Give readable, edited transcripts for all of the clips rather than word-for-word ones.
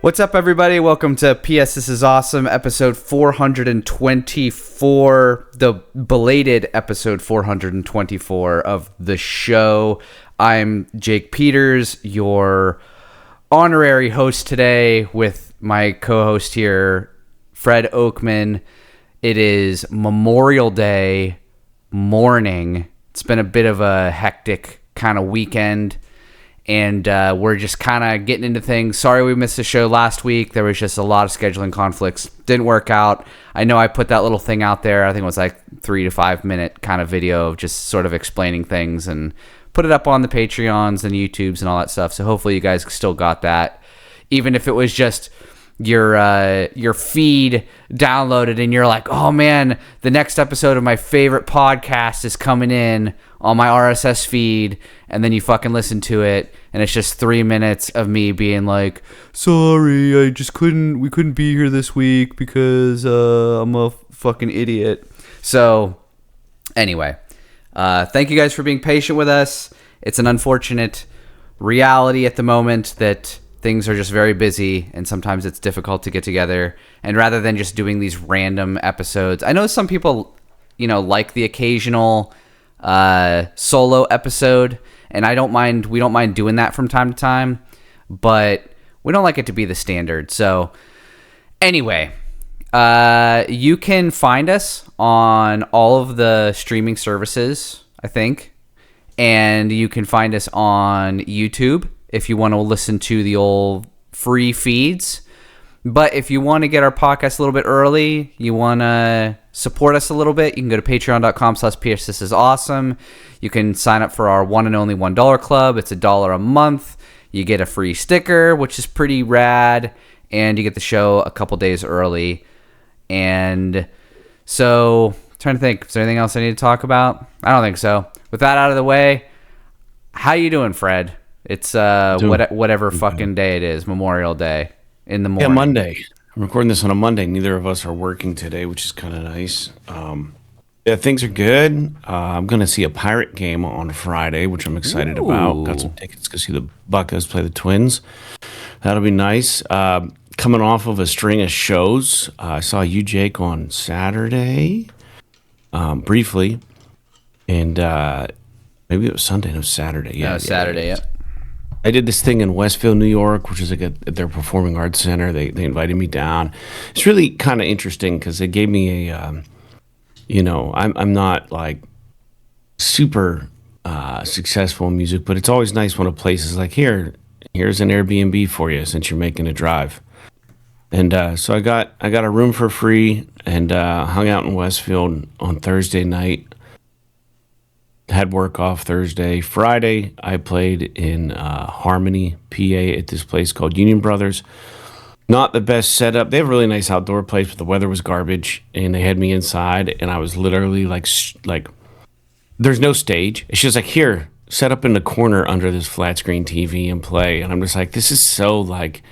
What's up, everybody? Welcome to PS This Is Awesome, episode 424, the belated episode 424 of the show. I'm Jake Peters, your honorary host today, with my co-host here, Fred Oakman. It is Memorial Day morning. It's been a bit of a hectic kind of weekend. And we're just kind of getting into things. Sorry we missed the show last week. There was just a lot of scheduling conflicts. Didn't work out. I know I put that little thing out there. I think it was like 3 to 5 minute kind of video of just sort of explaining things, and put it up on the Patreons and YouTubes and all that stuff. So hopefully you guys still got that. Even if it was just your feed downloaded and you're like, oh man, the next episode of my favorite podcast is coming in on my RSS feed, and then you fucking listen to it and it's just 3 minutes of me being like, sorry, we couldn't be here this week because I'm a fucking idiot. So anyway, thank you guys for being patient with us. It's an unfortunate reality at the moment that things are just very busy, and sometimes it's difficult to get together. And rather than just doing these random episodes, I know some people, like the occasional solo episode, and we don't mind doing that from time to time, but we don't like it to be the standard. So anyway, you can find us on all of the streaming services, I think, and you can find us on YouTube if you want to listen to the old free feeds. But if you want to get our podcast a little bit early, you want to support us a little bit, you can go to patreon.com/PSThisIsAwesome. You can sign up for our one and only $1 club. It's $1 a month. You get a free sticker, which is pretty rad, and you get the show a couple days early. And so, trying to think, is there anything else I need to talk about? I don't think so. With that out of the way, how you doing, Fred? It's whatever fucking day it is, Memorial Day in the morning. Yeah, Monday. I'm recording this on a Monday. Neither of us are working today, which is kind of nice. Yeah, things are good. I'm going to see a Pirate game on Friday, which I'm excited about. Got some tickets to see the Buccos play the Twins. That'll be nice. Coming off of a string of shows. I saw you, Jake, on Saturday, briefly. And maybe it was Sunday. No, Saturday. Yeah, Saturday, yeah. I did this thing in Westfield, New York, which is like at their performing arts center. They invited me down. It's really kind of interesting because they gave me a, I'm not like super successful in music, but it's always nice when a place is like, here's an Airbnb for you since you're making a drive. And so I got a room for free and hung out in Westfield on Thursday night. Had work off Thursday. Friday, I played in Harmony, PA, at this place called Union Brothers. Not the best setup. They have a really nice outdoor place, but the weather was garbage, and they had me inside, and I was literally like, there's no stage. It's just like, here, set up in the corner under this flat screen TV and play. And I'm just like, this is so like,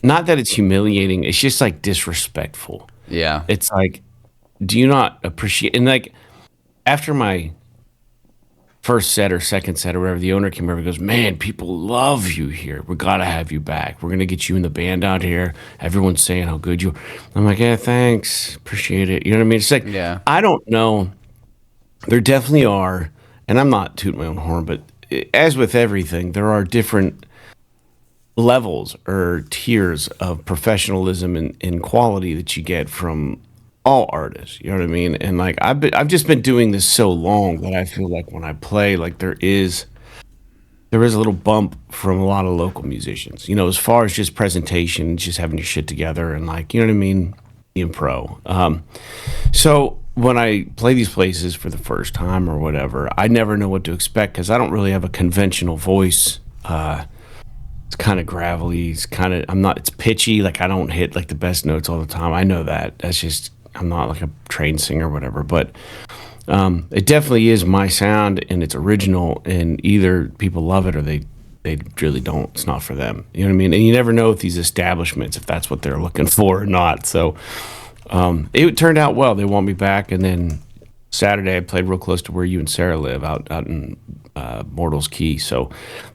not that it's humiliating. It's just like disrespectful. Yeah. It's like, do you not appreciate, and like, after my first set or second set or whatever, the owner came over and goes, man, people love you here. We got to have you back. We're going to get you in the band out here. Everyone's saying how good you are. I'm like, yeah, thanks. Appreciate it. You know what I mean? It's like, yeah. I don't know. There definitely are, and I'm not tooting my own horn, but as with everything, there are different levels or tiers of professionalism and quality that you get from all artists, you know what I mean? And like I've just been doing this so long that I feel like when I play, like there is a little bump from a lot of local musicians, as far as just presentation, just having your shit together and like, you know what I mean, being pro. So when I play these places for the first time or whatever, I never know what to expect because I don't really have a conventional voice. It's kind of gravelly. It's pitchy. Like I don't hit like the best notes all the time. I know that. That's just, I'm not like a trained singer or whatever, but it definitely is my sound and it's original, and either people love it or they really don't. It's not for them. You know what I mean? And you never know with these establishments if that's what they're looking for or not. So it turned out well. They want me back, and then Saturday, I played real close to where you and Sarah live, out in Mortals Key. So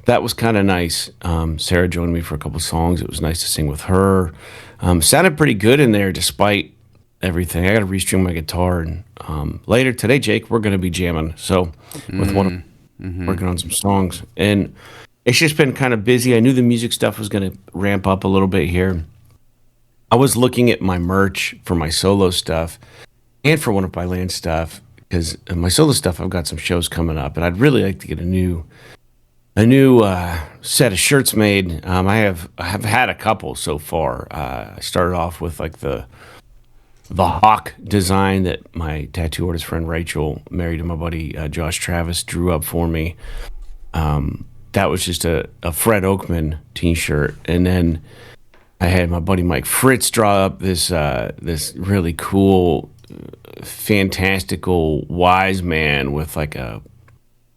that was kind of nice. Sarah joined me for a couple songs. It was nice to sing with her. Sounded pretty good in there despite everything. I got to restring my guitar, and later today, Jake, we're going to be jamming. So with one of working on some songs, and it's just been kind of busy. I knew the music stuff was going to ramp up a little bit here. I was looking at my merch for my solo stuff and for One Up by Land stuff, because my solo stuff, I've got some shows coming up, and I'd really like to get a new set of shirts made. I have had a couple so far. I started off with like the hawk design that my tattoo artist friend Rachel, married to my buddy Josh Travis, drew up for me. That was just a Fred Oakman t-shirt, and then I had my buddy Mike Fritz draw up this really cool, fantastical wise man with like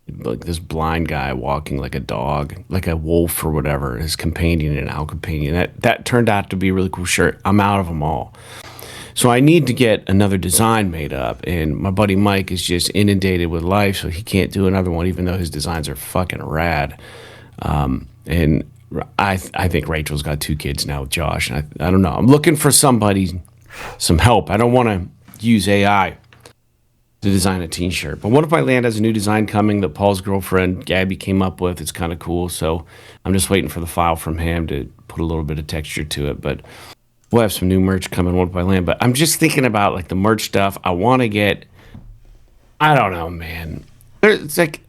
this blind guy walking like a dog, like a wolf or whatever, his companion, an owl companion. That turned out to be a really cool shirt. I'm out of them all. So I need to get another design made up, and my buddy Mike is just inundated with life, so he can't do another one, even though his designs are fucking rad. And I think Rachel's got 2 kids now with Josh, and I don't know. I'm looking for some help. I don't want to use AI to design a t-shirt. But One Up by Land has a new design coming that Paul's girlfriend, Gabby, came up with. It's kind of cool, so I'm just waiting for the file from him to put a little bit of texture to it, but we'll have some new merch coming, One Up by Land. But I'm just thinking about like the merch stuff. I want to get, I don't know, man. It's like,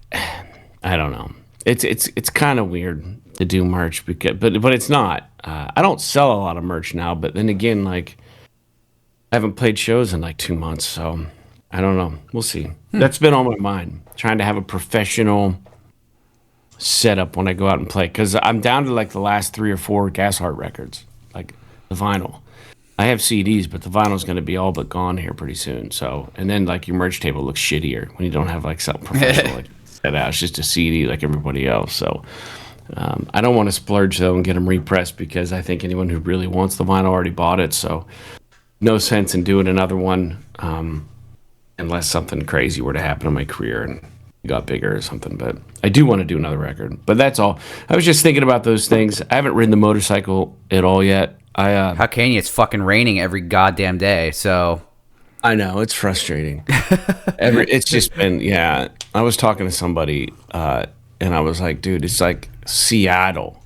I don't know. It's kind of weird to do merch, but it's not. I don't sell a lot of merch now, but then again, like, I haven't played shows in like 2 months, so I don't know. We'll see. That's been on my mind, trying to have a professional setup when I go out and play, because I'm down to like the last 3 or 4 Gas Heart records, like the vinyl. I have CDs, but the vinyl's going to be all but gone here pretty soon. So, and then like your merch table looks shittier when you don't have like something professional like set out. It's just a CD like everybody else. So I don't want to splurge though and get them repressed, because I think anyone who really wants the vinyl already bought it. So no sense in doing another one unless something crazy were to happen in my career and got bigger or something. But I do want to do another record. But that's all. I was just thinking about those things. I haven't ridden the motorcycle at all yet. How can you? It's fucking raining every goddamn day, so. I know, it's frustrating. It's just been, yeah. I was talking to somebody, and I was like, dude, it's like Seattle.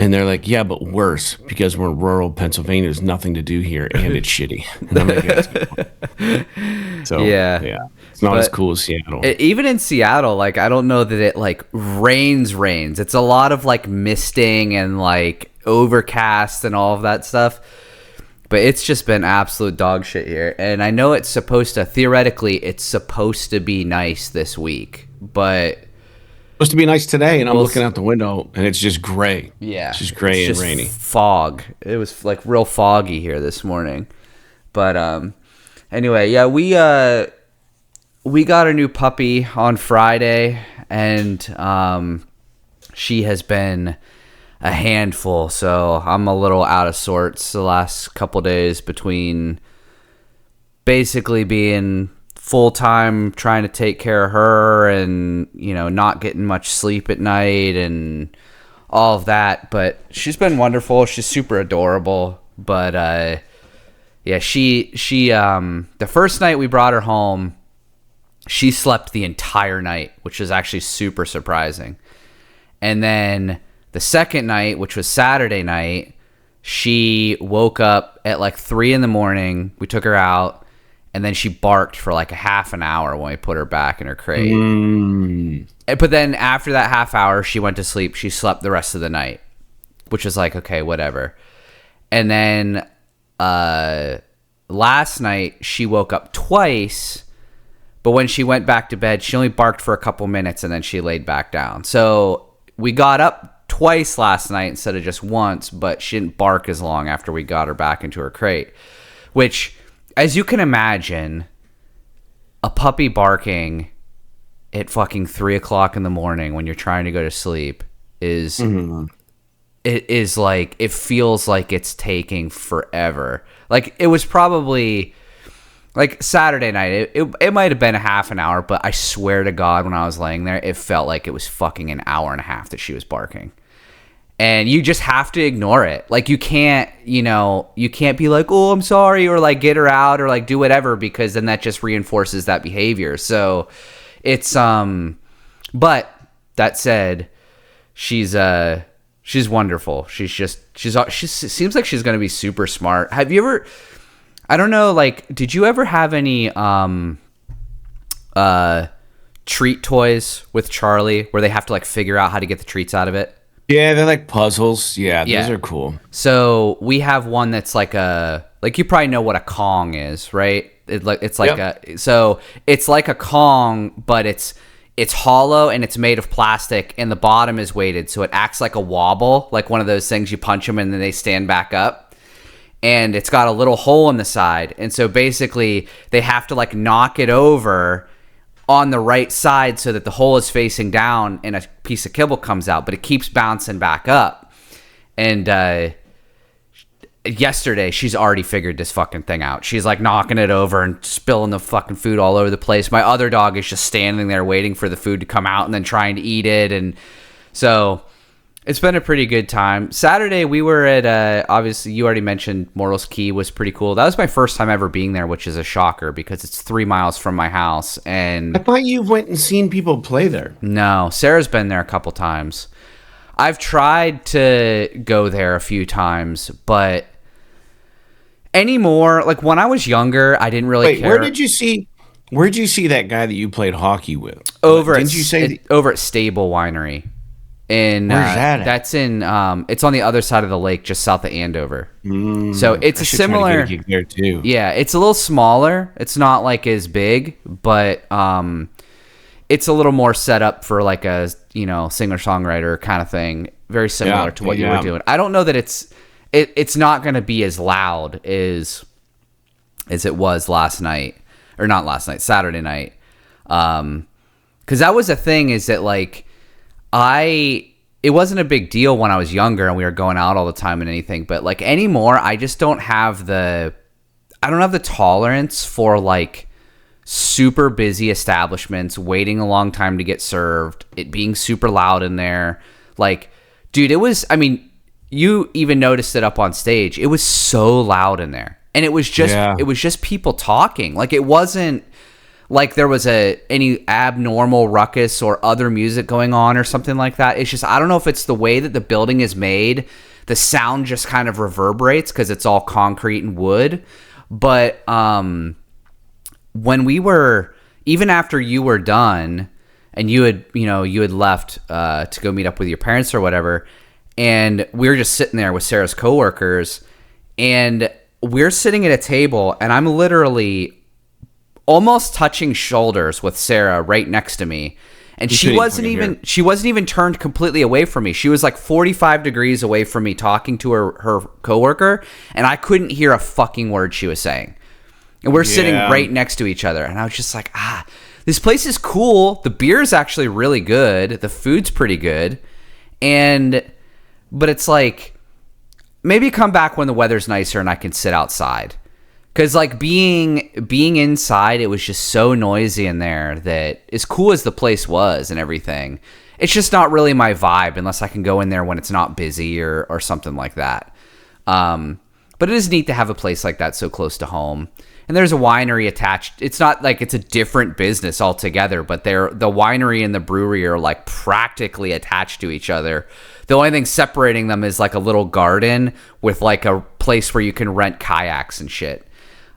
And they're like, yeah, but worse, because we're in rural Pennsylvania. There's nothing to do here, and it's shitty. And I'm like, that's good. So, yeah. It's not as cool as Seattle. Even in Seattle, like, I don't know that it, like, rains. It's a lot of, like, misting and, like, overcast and all of that stuff. But it's just been absolute dog shit here. And I know it's supposed to, theoretically, it's supposed to be nice this week. But supposed to be nice today, and I'm looking out the window, and it's just gray. Yeah. It's just gray and rainy. Fog. It was, like, real foggy here this morning. But anyway, yeah, we got a new puppy on Friday, and she has been a handful, so I'm a little out of sorts the last couple days between basically being full-time trying to take care of her and, you know, not getting much sleep at night and all of that. But she's been wonderful. She's super adorable. But yeah, she the first night we brought her home, she slept the entire night, which is actually super surprising. And then the second night, which was Saturday night, she woke up at like 3 a.m. We took her out, and then she barked for like a half an hour when we put her back in her crate. But then after that half hour, she went to sleep. She slept the rest of the night, which is like, okay, whatever. And then last night, she woke up twice, but when she went back to bed, she only barked for a couple minutes, and then she laid back down. So we got up twice last night instead of just once, but she didn't bark as long after we got her back into her crate, which, as you can imagine, a puppy barking at fucking 3 o'clock in the morning when you're trying to go to sleep is it is like, it feels like it's taking forever. Like, it was probably like Saturday night, it might have been a half an hour, but I swear to God, when I was laying there, it felt like it was fucking an hour and a half that she was barking. And you just have to ignore it. Like, you can't be like, oh, I'm sorry, or like get her out or like do whatever, because then that just reinforces that behavior. So it's, but that said, she's wonderful. She seems like she's going to be super smart. Have you ever, I don't know, like, did you ever have any treat toys with Charlie where they have to like figure out how to get the treats out of it? Yeah, they're like puzzles. Yeah, those are cool. So we have one that's like you probably know what a Kong is, right? It's like a Kong, but it's hollow and it's made of plastic and the bottom is weighted, so it acts like a wobble, like one of those things you punch them and then they stand back up. And it's got a little hole in the side, and so basically they have to like knock it over on the right side so that the hole is facing down and a piece of kibble comes out, but it keeps bouncing back up. And yesterday, she's already figured this fucking thing out. She's like knocking it over and spilling the fucking food all over the place. My other dog is just standing there waiting for the food to come out and then trying to eat it. And so it's been a pretty good time. Saturday, we were at, obviously, you already mentioned Mortals Key was pretty cool. That was my first time ever being there, which is a shocker because it's 3 miles from my house. And I thought you went and seen people play there. No, Sarah's been there a couple times. I've tried to go there a few times, but anymore, like when I was younger, I didn't really care. Where'd you see that guy that you played hockey with? Over at Stable Winery. Where's that at? That's in it's on the other side of the lake, just south of Andover. So it's a similar, try to get a gig there too. Yeah, it's a little smaller. It's not like as big, but it's a little more set up for like a singer-songwriter kind of thing. Very similar to what you were doing. I don't know that it's not going to be as loud as it was last night, or not last night, Saturday night. Because that was the thing, is that like it wasn't a big deal when I was younger and we were going out all the time and anything, but like anymore, I just don't have the tolerance for like super busy establishments waiting a long time to get served, it being super loud in there. Like, dude, you even noticed it up on stage. It was so loud in there. And it was just people talking. Like, it wasn't like there was any abnormal ruckus or other music going on or something like that. It's just, I don't know if it's the way that the building is made. The sound just kind of reverberates because it's all concrete and wood. But when we were, even after you were done and you had left to go meet up with your parents or whatever, and we were just sitting there with Sarah's coworkers, and we're sitting at a table, and I'm literally almost touching shoulders with Sarah right next to me, and she wasn't even turned completely away from me. She was like 45 degrees away from me talking to her coworker, and I couldn't hear a fucking word she was saying. And we're sitting right next to each other, and I was just like, this place is cool. The beer is actually really good. The food's pretty good. But it's like, maybe come back when the weather's nicer and I can sit outside. Because like being inside, it was just so noisy in there that, as cool as the place was and everything, it's just not really my vibe unless I can go in there when it's not busy or something like that. But it is neat to have a place like that so close to home. And there's a winery attached. It's not like it's a different business altogether, but the winery and the brewery are like practically attached to each other. The only thing separating them is like a little garden with like a place where you can rent kayaks and shit.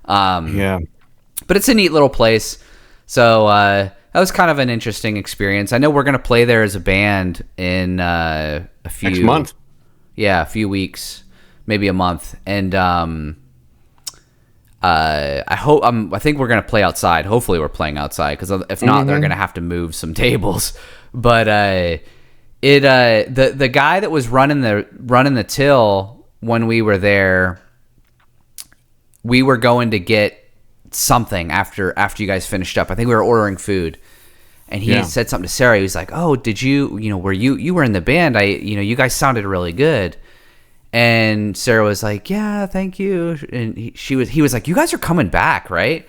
But it's a neat little place. So that was kind of an interesting experience. I know we're going to play there as a band in a few... Next month. Yeah, a few weeks. Maybe a month. And I think we're gonna play outside. Hopefully we're playing outside, because if not, they're gonna have to move some tables. But the guy that was running the till when we were there, we were going to get something after you guys finished up. I think we were ordering food, and he said something to Sarah. He was like, "Oh, did you were in the band? You guys sounded really good." And Sarah was like, yeah, thank you. And he was like, you guys are coming back, right?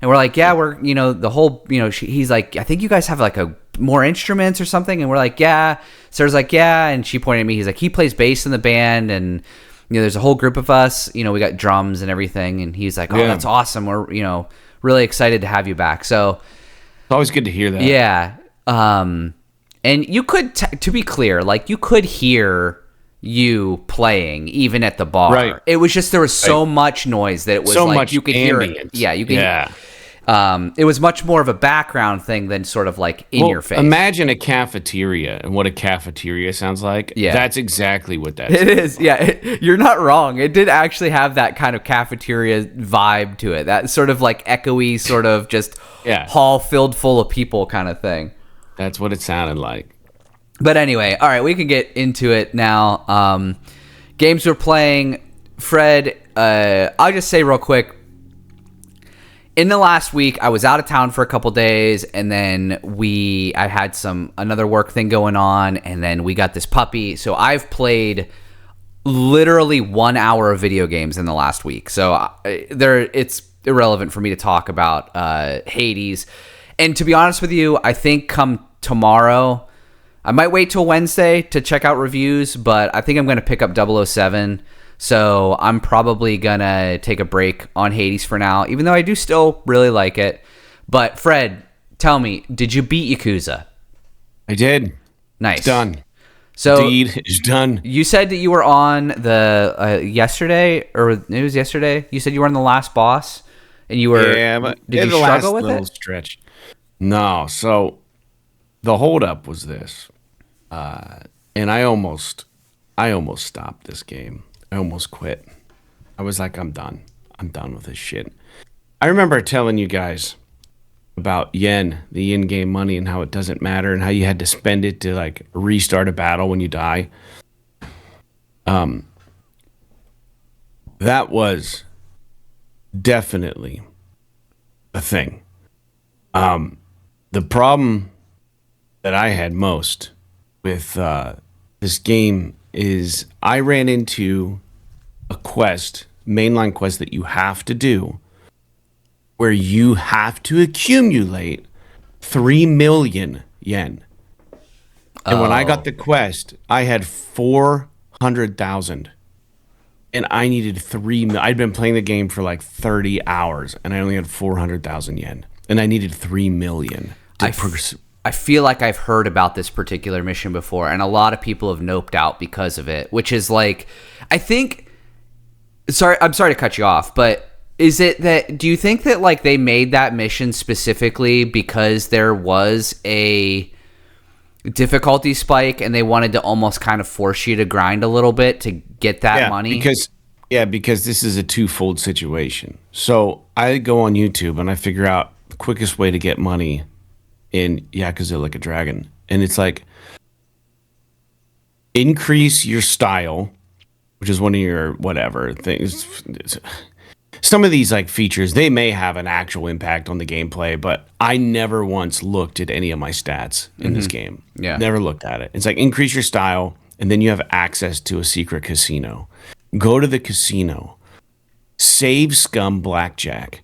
And we're like, yeah, we're, the whole, he's like, I think you guys have like more instruments or something. And we're like, yeah. Sarah's like, yeah. And she pointed at me. He's like, he plays bass in the band. And, there's a whole group of us, we got drums and everything. And he's like, oh, that's awesome. We're, really excited to have you back. So it's always good to hear that. Yeah. And you could, to be clear, like you could hear you playing even at the bar. Right. It was just, there was so much noise that it was so like much you could ambient. hear it. Yeah, you could. It was much more of a background thing than sort of like in your face. Imagine a cafeteria and what a cafeteria sounds like. Yeah. That's exactly what that is. Yeah, you're not wrong. It did actually have that kind of cafeteria vibe to it. That sort of like echoey, sort of just hall filled full of people kind of thing. That's what it sounded like. But anyway, all right, we can get into it now. Games we're playing. Fred, I'll just say real quick, in the last week, I was out of town for a couple days, and then I had another work thing going on, and then we got this puppy. So I've played literally 1 hour of video games in the last week. So it's irrelevant for me to talk about Hades. And to be honest with you, I think come tomorrow, I might wait till Wednesday to check out reviews, but I think I'm going to pick up 007. So I'm probably going to take a break on Hades for now, even though I do still really like it. But Fred, tell me, did you beat Yakuza? I did. Nice. It's done. So Indeed, it's done. You said that you were on the yesterday, or it was yesterday. You said you were on the last boss, and you were. Yeah, but did you the struggle last with little it? Stretch. No, so the holdup was this, and I almost stopped this game. I almost quit. I was like, I'm done. I'm done with this shit. I remember telling you guys about yen, the in-game money, and how it doesn't matter, and how you had to spend it to like restart a battle when you die. That was definitely a thing. The problem that I had most with this game is I ran into a mainline quest that you have to do, where you have to accumulate 3 million yen. And when I got the quest, I had 400,000. And I needed 3 million. I'd been playing the game for like 30 hours, and I only had 400,000 yen. And I needed 3 million. I feel like I've heard about this particular mission before, and a lot of people have noped out because of it, which is like, I think, I'm sorry to cut you off, but do you think that like they made that mission specifically because there was a difficulty spike and they wanted to almost kind of force you to grind a little bit to get that money? Because this is a twofold situation. So I go on YouTube and I figure out the quickest way to get money in Yakuza Like a Dragon. And it's like, increase your style, which is one of your whatever things. Some of these like features, they may have an actual impact on the gameplay, but I never once looked at any of my stats in this game. Yeah. Never looked at it. It's like, increase your style, and then you have access to a secret casino. Go to the casino. Save scum blackjack.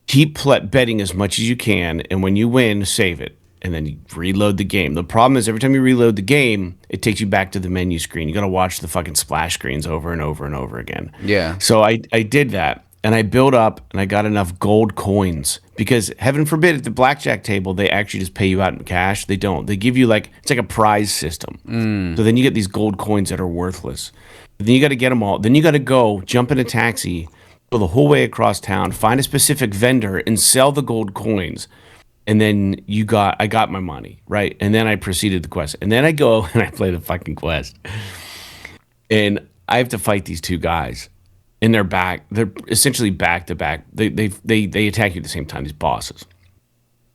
Keep betting as much as you can, and when you win, save it, and then you reload the game. The problem is every time you reload the game, it takes you back to the menu screen. You got to watch the fucking splash screens over and over and over again. Yeah. So I did that, and I built up, and I got enough gold coins, because heaven forbid at the blackjack table, they actually just pay you out in cash. They don't. They give you it's like a prize system. So then you get these gold coins that are worthless. But then you got to get them all. Then you got to go jump in a taxi, go the whole way across town, find a specific vendor, and sell the gold coins. And then I got my money, right? And then I proceeded the quest. And then I go and I play the fucking quest. And I have to fight these two guys. And they're essentially back to back. They attack you at the same time, these bosses.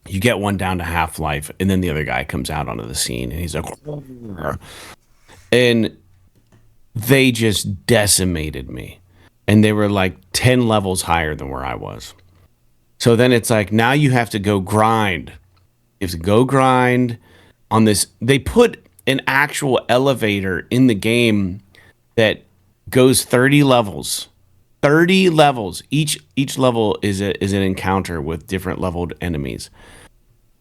You get one down to half life, and then the other guy comes out onto the scene, and he's like, and they just decimated me. And they were like 10 levels higher than where I was. So then it's like, now you have to go grind. You have to go grind on this. They put an actual elevator in the game that goes 30 levels. 30 levels. Each level is an encounter with different leveled enemies.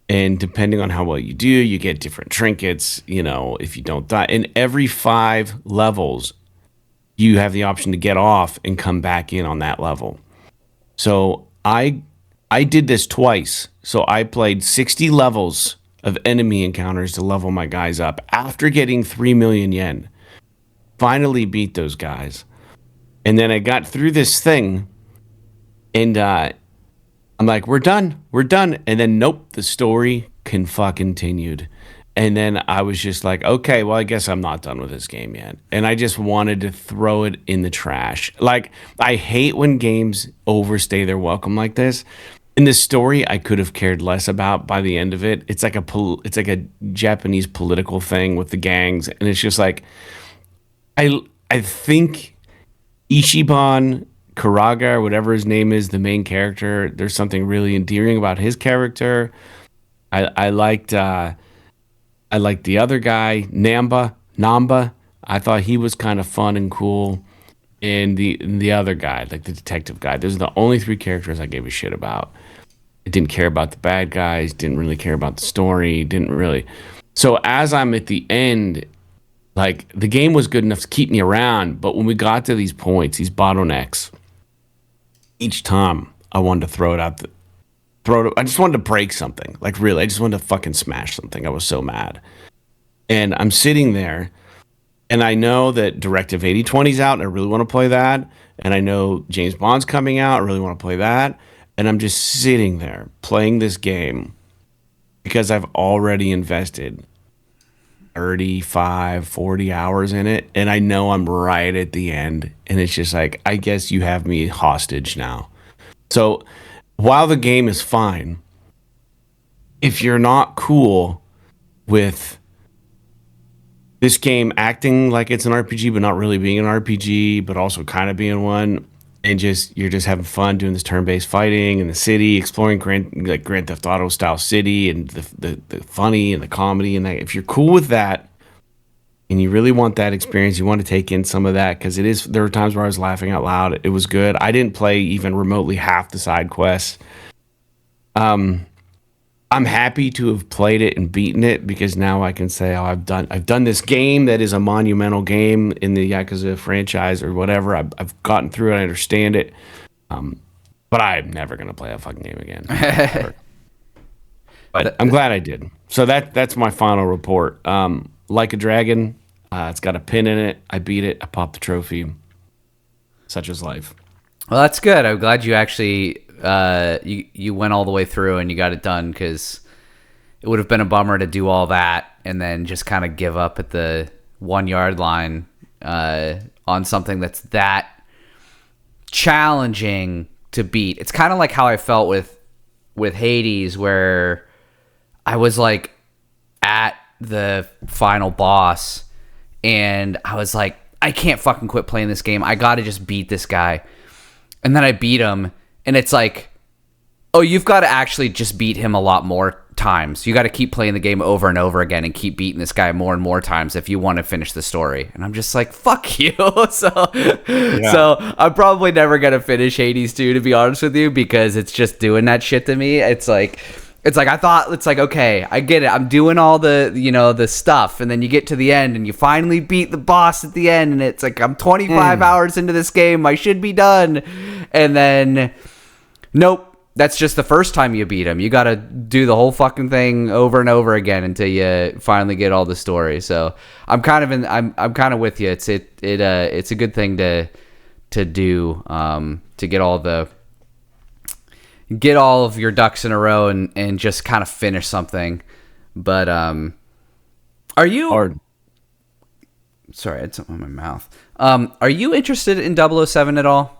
And depending on how well you do, you get different trinkets, if you don't die. And every 5 levels, you have the option to get off and come back in on that level. So I did this twice. So I played 60 levels of enemy encounters to level my guys up after getting 3 million yen. Finally beat those guys. And then I got through this thing and I'm like, we're done. And then nope, the story continued. And then I was just like, okay, well, I guess I'm not done with this game yet. And I just wanted to throw it in the trash. Like, I hate when games overstay their welcome like this. In the story, I could have cared less about by the end of it. It's like a Japanese political thing with the gangs, and it's just like, I think Ichiban Kuraga, or whatever his name is, the main character. There's something really endearing about his character. I liked the other guy, Namba. I thought he was kind of fun and cool. And the other guy, like the detective guy. Those are the only 3 characters I gave a shit about. I didn't care about the bad guys, didn't really care about the story, didn't really. So as I'm at the end, like, the game was good enough to keep me around, but when we got to these points, these bottlenecks, each time I wanted to throw it out. I just wanted to break something. Like, really, I just wanted to fucking smash something. I was so mad. And I'm sitting there, and I know that Directive 8020's out, and I really want to play that. And I know James Bond's coming out, I really want to play that. And I'm just sitting there playing this game because I've already invested 35, 40 hours in it. And I know I'm right at the end. And it's just like, I guess you have me hostage now. So while the game is fine, if you're not cool with this game acting like it's an RPG, but not really being an RPG, but also kind of being one, and you're just having fun doing this turn-based fighting in the city, exploring Grand Theft Auto style city, and the funny and the comedy, and that, if you're cool with that, and you really want that experience, you want to take in some of that, because there were times where I was laughing out loud. It was good. I didn't play even remotely half the side quests. I'm happy to have played it and beaten it, because now I can say, I've done this game that is a monumental game in the Yakuza franchise or whatever. I've gotten through it. I understand it. But I'm never going to play that fucking game again. But I'm glad I did. So that's my final report. Like a Dragon, it's got a pin in it. I beat it. I popped the trophy. Such is life. Well, that's good. I'm glad you actually you went all the way through and you got it done, because it would have been a bummer to do all that and then just kind of give up at the 1 yard line on something that's that challenging to beat. It's kind of like how I felt with Hades, where I was like at the final boss and I was like, I can't fucking quit playing this game. I got to just beat this guy. And then I beat him, and it's like, oh, you've got to actually just beat him a lot more times. You got to keep playing the game over and over again and keep beating this guy more and more times if you want to finish the story. And I'm just like, fuck you. So I'm probably never going to finish Hades 2, to be honest with you, because it's just doing that shit to me. It's like I thought, it's like, okay, I get it. I'm doing all the, the stuff. And then you get to the end and you finally beat the boss at the end. And it's like, I'm 25 hours into this game. I should be done. And then, nope. That's just the first time you beat him. You got to do the whole fucking thing over and over again until you finally get all the story. So I'm kind of with you. It's a good thing to do, to get all of your ducks in a row and just kind of finish something. But are you hard? Sorry, I had something in my mouth. Are you interested in 007 at all?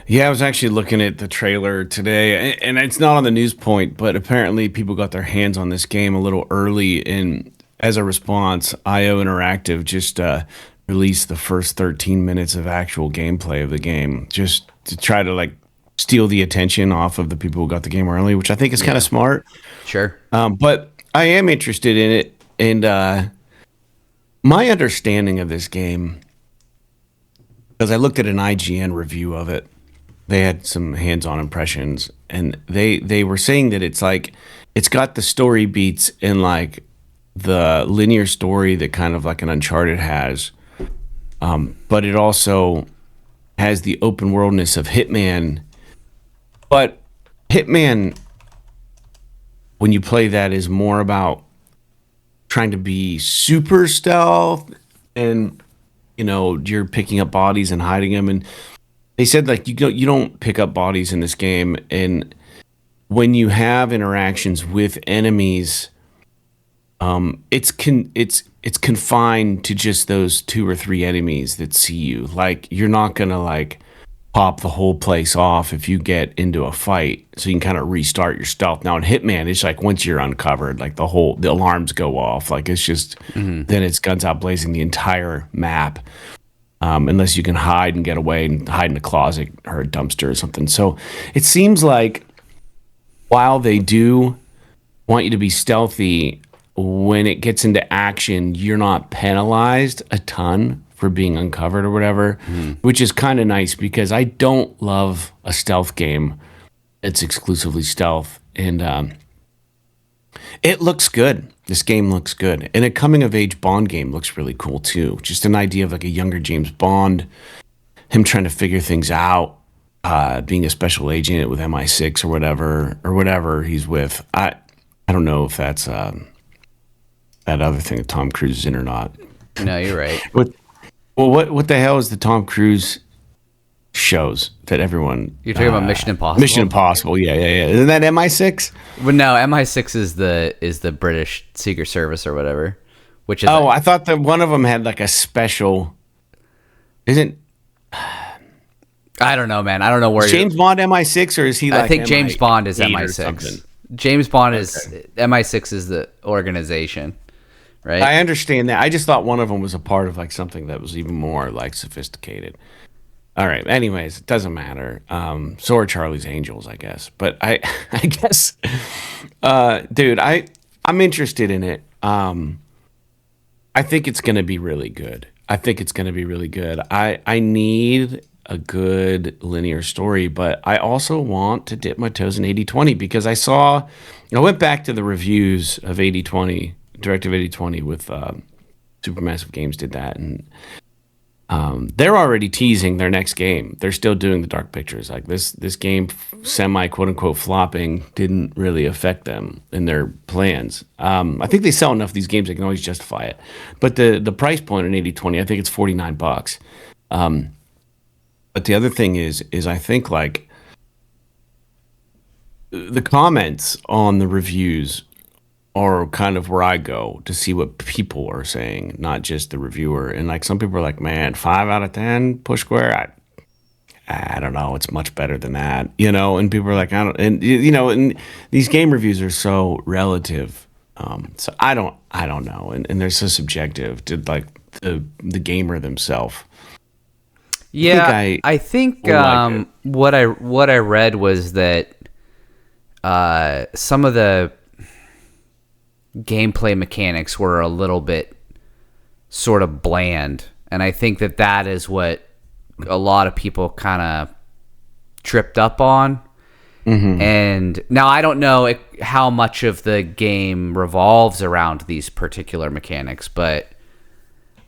Yeah, I was actually looking at the trailer today, and it's not on the news point, but apparently people got their hands on this game a little early, and as a response, IO Interactive just released the first 13 minutes of actual gameplay of the game, just to try to steal the attention off of the people who got the game early, which I think is kind of smart. Sure. But I am interested in it, and my understanding of this game because I looked at an IGN review of it. They had some hands-on impressions, and they were saying that it's like it's got the story beats in like the linear story that kind of like an Uncharted has, but it also has the open worldness of Hitman. But Hitman, when you play that, is more about trying to be super stealth, and you're picking up bodies and hiding them. And they said like you don't pick up bodies in this game, and when you have interactions with enemies, it's confined to just those 2 or 3 enemies that see you. Like you're not gonna like pop the whole place off if you get into a fight, so you can kind of restart your stealth. Now in Hitman, it's like once you're uncovered, like the alarms go off. Like it's just then it's guns out blazing the entire map, unless you can hide and get away and hide in a closet or a dumpster or something. So it seems like while they do want you to be stealthy, when it gets into action, you're not penalized a ton for being uncovered or whatever, which is kind of nice because I don't love a stealth game. It's exclusively stealth, and it looks good. This game looks good, and a coming-of-age Bond game looks really cool too. Just an idea of like a younger James Bond, him trying to figure things out, being a special agent with MI6 or whatever he's with. I don't know if that's that other thing that Tom Cruise is in or not. No, you're right. What the hell is the Tom Cruise shows that everyone? You're talking about Mission Impossible. Mission Impossible, yeah. Isn't that MI6? Well, no, MI6 is the British Secret Service or whatever. Which is I thought that one of them had like a special. Isn't? I don't know, man. I don't know where James Bond MI6, or is he? Like I think James Bond is MI6. something? James Bond is MI6 is the organization. Right. I understand that. I just thought one of them was a part of like something that was even more like sophisticated. All right. Anyways, it doesn't matter. So are Charlie's Angels, I guess. But I guess, dude, I'm interested in it. I think it's going to be really good. I need a good linear story, but I also want to dip my toes in 80/20 because I went back to the reviews of 80/20. Directive 80/20 with Supermassive Games did that, and they're already teasing their next game. They're still doing the dark pictures. Like this game, semi quote unquote flopping didn't really affect them in their plans. I think they sell enough of these games they can always justify it. But the price point in 80/20, I think it's $49. But the other thing is I think like the comments on the reviews are kind of where I go to see what people are saying, not just the reviewer. And like some people are like, man, 5 out of 10 push square. I don't know. It's much better than that, and people are like, I don't, and and these game reviews are so relative. So I don't know. And they're so subjective to like the gamer themselves. Yeah. I think like what I read was that some of the gameplay mechanics were a little bit sort of bland, and I think that is what a lot of people kind of tripped up on. And now I don't know how much of the game revolves around these particular mechanics, but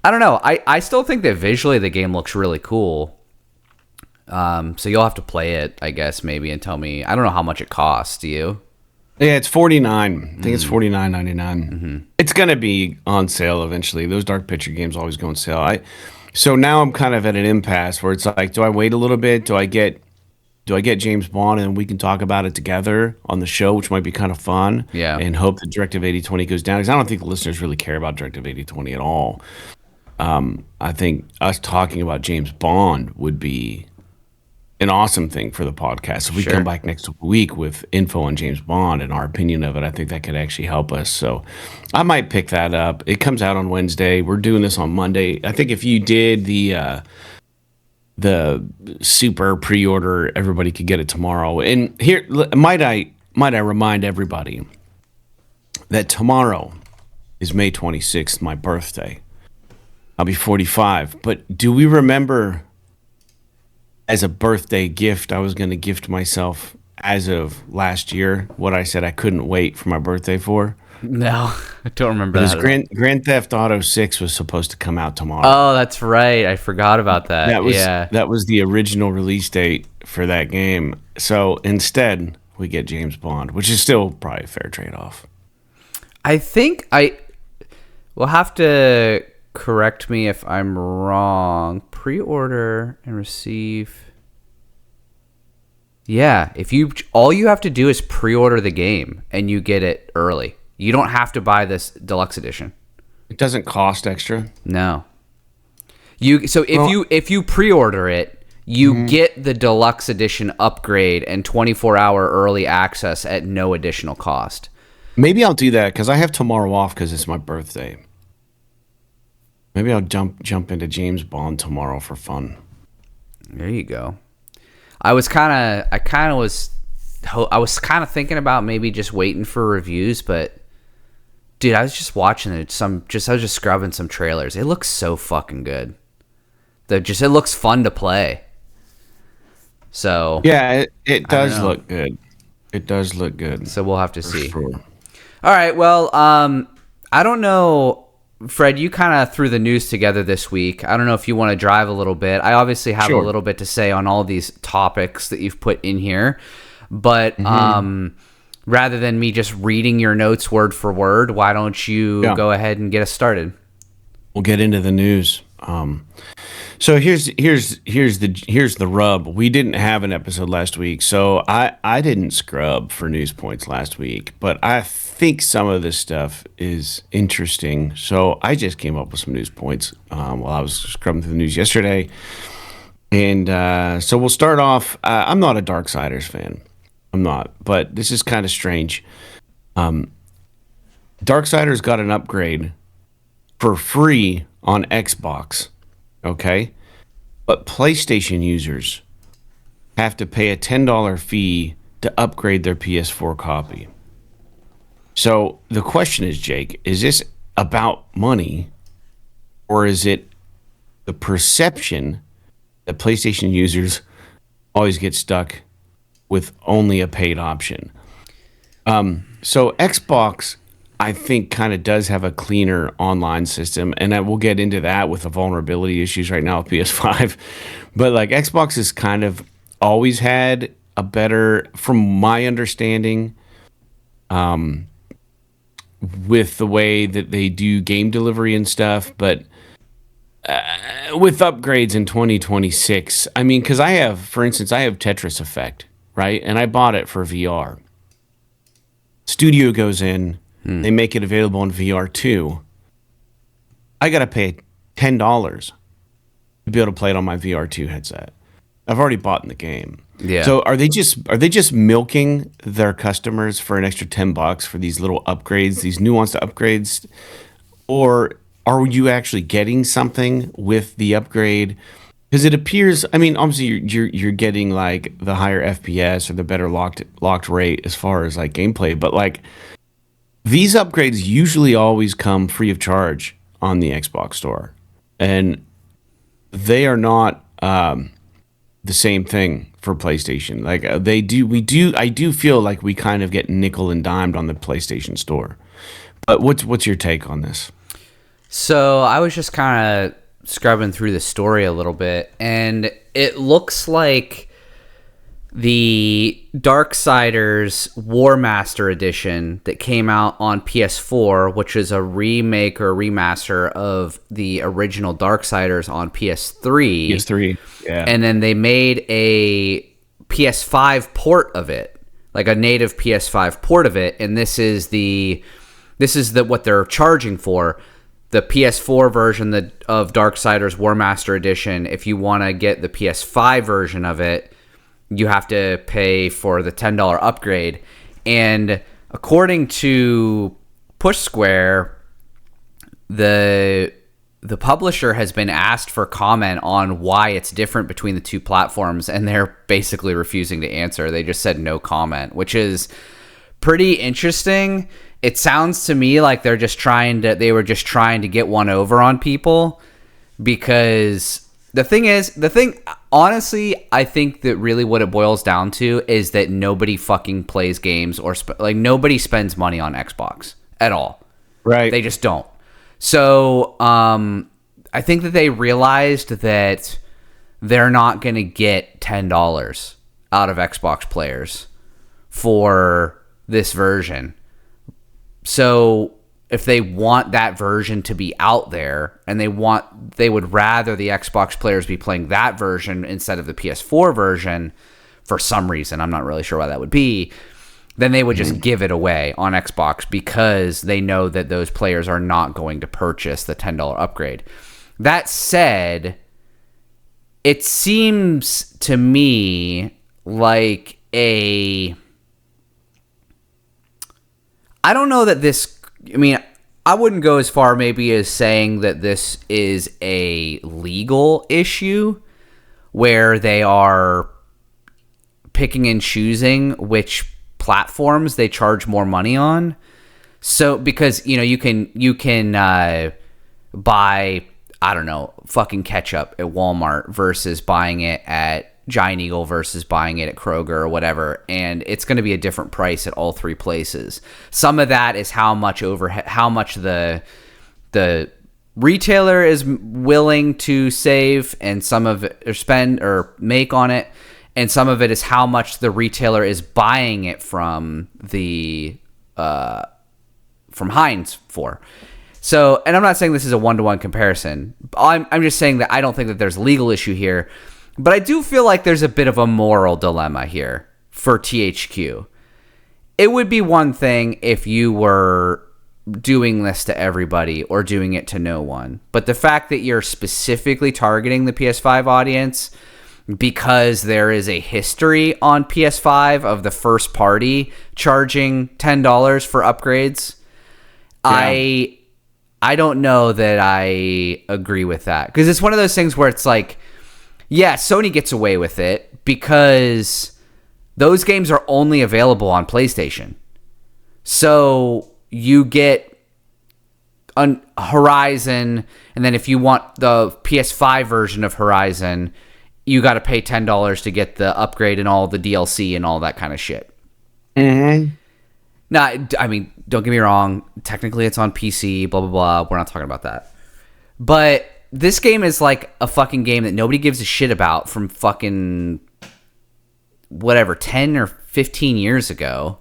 I don't know. I still think that visually the game looks really cool. So you'll have to play it, I guess, maybe, and tell me. I don't know how much it costs. Do you? Yeah, it's $49. I think it's $49.99. It's gonna be on sale eventually. Those dark picture games always go on sale. So now I'm kind of at an impasse where it's like, do I wait a little bit? Do I get James Bond and we can talk about it together on the show, which might be kind of fun. Yeah. And hope that Directive 80/20 goes down, because I don't think the listeners really care about Directive 80/20 at all. I think us talking about James Bond would be an awesome thing for the podcast. If we come back next week with info on James Bond and our opinion of it, I think that could actually help us. So I might pick that up. It comes out on Wednesday. We're doing this on Monday. I think if you did the super pre-order, everybody could get it tomorrow. And here, might I remind everybody that tomorrow is May 26th, my birthday. I'll be 45. But do we remember as a birthday gift, I was going to gift myself as of last year what I said I couldn't wait for my birthday for. No, I don't remember Because that at all. Grand Theft Auto 6 was supposed to come out tomorrow. Oh, that's right. I forgot about that. Yeah. That was the original release date for that game. So instead, we get James Bond, which is still probably a fair trade-off. I think I will have to correct me if I'm wrong. Pre-order and receive. Yeah, if you all you have to do is pre-order the game and you get it early. You don't have to buy this deluxe edition. It doesn't cost extra. No. If you pre-order it, you get the deluxe edition upgrade and 24-hour early access at no additional cost. Maybe I'll do that because I have tomorrow off because it's my birthday. Maybe I'll jump into James Bond tomorrow for fun. There you go. I was kind of thinking about maybe just waiting for reviews, but dude, I was just watching it. I was just scrubbing some trailers. It looks so fucking good. It looks fun to play. So yeah, it does look good. It does look good. So we'll have to see. Sure. All right. Well, I don't know, Fred. You kind of threw the news together this week. I don't know if you want to drive a little bit. I obviously have a little bit to say on all these topics that you've put in here, but rather than me just reading your notes word for word, why don't you go ahead and get us started? We'll get into the news. So here's the rub. We didn't have an episode last week, so I didn't scrub for news points last week, but I think some of this stuff is interesting. So I just came up with some news points while I was scrubbing through the news yesterday. And so we'll start off. I'm not a Darksiders fan. I'm not, but this is kind of strange. Darksiders got an upgrade for free on Xbox, okay? But PlayStation users have to pay a $10 fee to upgrade their PS4 copy. So the question is, Jake, is this about money, or is it the perception that PlayStation users always get stuck with only a paid option? So Xbox, I think, kind of does have a cleaner online system, and I will get into that with the vulnerability issues right now with PS5. But like Xbox has kind of always had a better, from my understanding, with the way that they do game delivery and stuff. But with upgrades in 2026, I mean, because for instance, I have Tetris Effect, right? And I bought it for VR. Studio goes in. They make it available in VR too. I got to pay $10 to be able to play it on my VR2 headset. I've already bought in the game. Yeah. So are they just milking their customers for an extra $10 for these little upgrades, these nuanced upgrades, or are you actually getting something with the upgrade? Because it appears, I mean, obviously you're getting like the higher FPS or the better locked rate as far as like gameplay, but like these upgrades usually always come free of charge on the Xbox store, and they are not the same thing for PlayStation. Like I do feel like we kind of get nickel and dimed on the PlayStation store. But what's your take on this? So I was just kind of scrubbing through the story a little bit, and it looks like the Darksiders War Master Edition that came out on PS4, which is a remake or remaster of the original Darksiders on PS3. PS3, yeah. And then they made a PS5 port of it, like a native PS5 port of it, and this is what they're charging for. The PS4 version of Darksiders War Master Edition, if you want to get the PS5 version of it, you have to pay for the $10 upgrade. And according to Push Square, the publisher has been asked for comment on why it's different between the two platforms, and they're basically refusing to answer. They just said no comment, which is pretty interesting. It sounds to me like they were just trying to get one over on people, because honestly, I think that really what it boils down to is that nobody fucking plays games or nobody spends money on Xbox at all. Right. They just don't. So, I think that they realized that they're not going to get $10 out of Xbox players for this version. So if they want that version to be out there and they would rather the Xbox players be playing that version instead of the PS4 version for some reason, I'm not really sure why that would be, then they would just give it away on Xbox because they know that those players are not going to purchase the $10 upgrade. That said, it seems to me like I don't know that this... I mean, I wouldn't go as far maybe as saying that this is a legal issue where they are picking and choosing which platforms they charge more money on. So because, you can buy, I don't know, fucking ketchup at Walmart versus buying it at Giant Eagle versus buying it at Kroger or whatever, and it's going to be a different price at all three places. Some of that is how much the retailer is willing to save and some of it, or spend or make on it, and some of it is how much the retailer is buying it from from Heinz for. So, and I'm not saying this is a one-to-one comparison. I'm just saying that I don't think that there's a legal issue here. But I do feel like there's a bit of a moral dilemma here for THQ. It would be one thing if you were doing this to everybody or doing it to no one. But the fact that you're specifically targeting the PS5 audience because there is a history on PS5 of the first party charging $10 for upgrades, yeah. I don't know that I agree with that. Because it's one of those things where it's like, yeah, Sony gets away with it because those games are only available on PlayStation. So you get Horizon, and then if you want the PS5 version of Horizon, you got to pay $10 to get the upgrade and all the DLC and all that kind of shit. Mm-hmm. Now, I mean, don't get me wrong. Technically, it's on PC, blah, blah, blah. We're not talking about that. But this game is like a fucking game that nobody gives a shit about from fucking whatever, 10 or 15 years ago.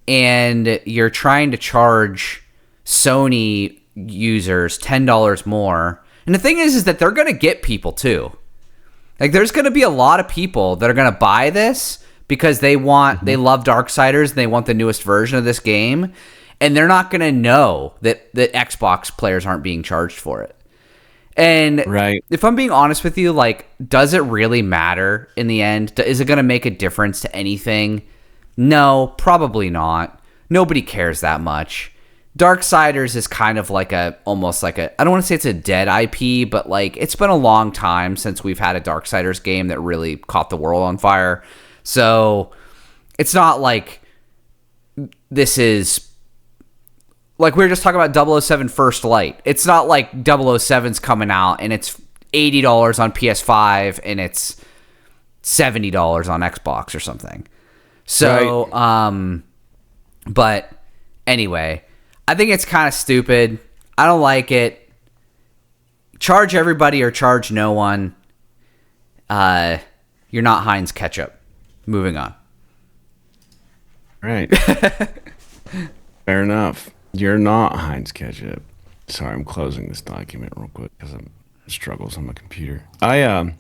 And you're trying to charge Sony users $10 more. And the thing is that they're going to get people too. Like, there's going to be a lot of people that are going to buy this because they love Darksiders and they want the newest version of this game. And they're not going to know that Xbox players aren't being charged for it. And right. If I'm being honest with you, like, does it really matter in the end? Is it going to make a difference to anything? No, probably not. Nobody cares that much. Darksiders is kind of like almost like I don't want to say it's a dead IP, but like it's been a long time since we've had a Darksiders game that really caught the world on fire. So it's not like this is like we were just talking about 007 First Light. It's not like 007's coming out and it's $80 on PS5 and it's $70 on Xbox or something. So, right. But anyway, I think it's kind of stupid. I don't like it. Charge everybody or charge no one. You're not Heinz ketchup. Moving on. Right. Fair enough. You're not Heinz ketchup. Sorry, I'm closing this document real quick because I'm struggles on my computer. I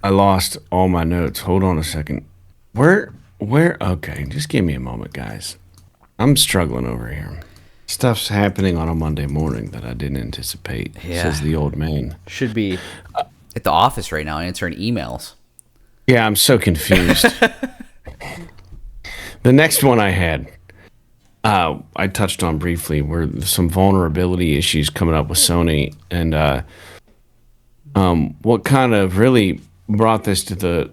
lost all my notes. Hold on a second. Where? Okay, just give me a moment, guys. I'm struggling over here. Stuff's happening on a Monday morning that I didn't anticipate, says the old man. Should be at the office right now answering emails. Yeah, I'm so confused. The next one I had, I touched on briefly, were some vulnerability issues coming up with Sony. And what kind of really brought this to the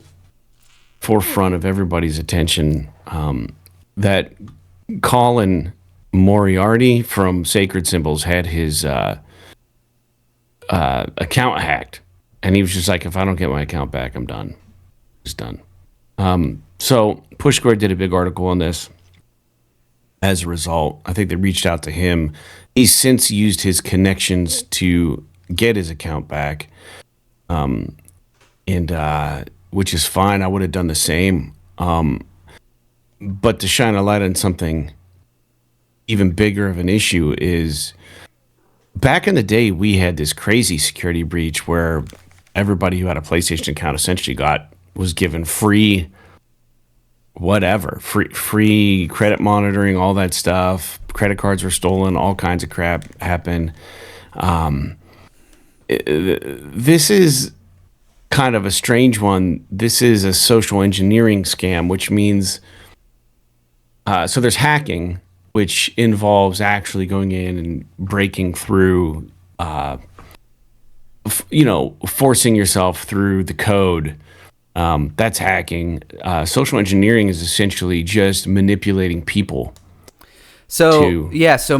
forefront of everybody's attention, that Colin Moriarty from Sacred Symbols had his account hacked, and he was just like, if I don't get my account back, I'm done. It's done. So Push Square did a big article on this. As a result, I think they reached out to him. He's since used his connections to get his account back, and which is fine. I would have done the same. But to shine a light on something even bigger of an issue is, back in the day, we had this crazy security breach where everybody who had a PlayStation account essentially was given free credit monitoring, all that stuff. Credit cards were stolen, all kinds of crap happened. This is kind of a strange one. This is a social engineering scam, which means so there's hacking, which involves actually going in and breaking through, forcing yourself through the code. That's hacking. Social engineering is essentially just manipulating people. So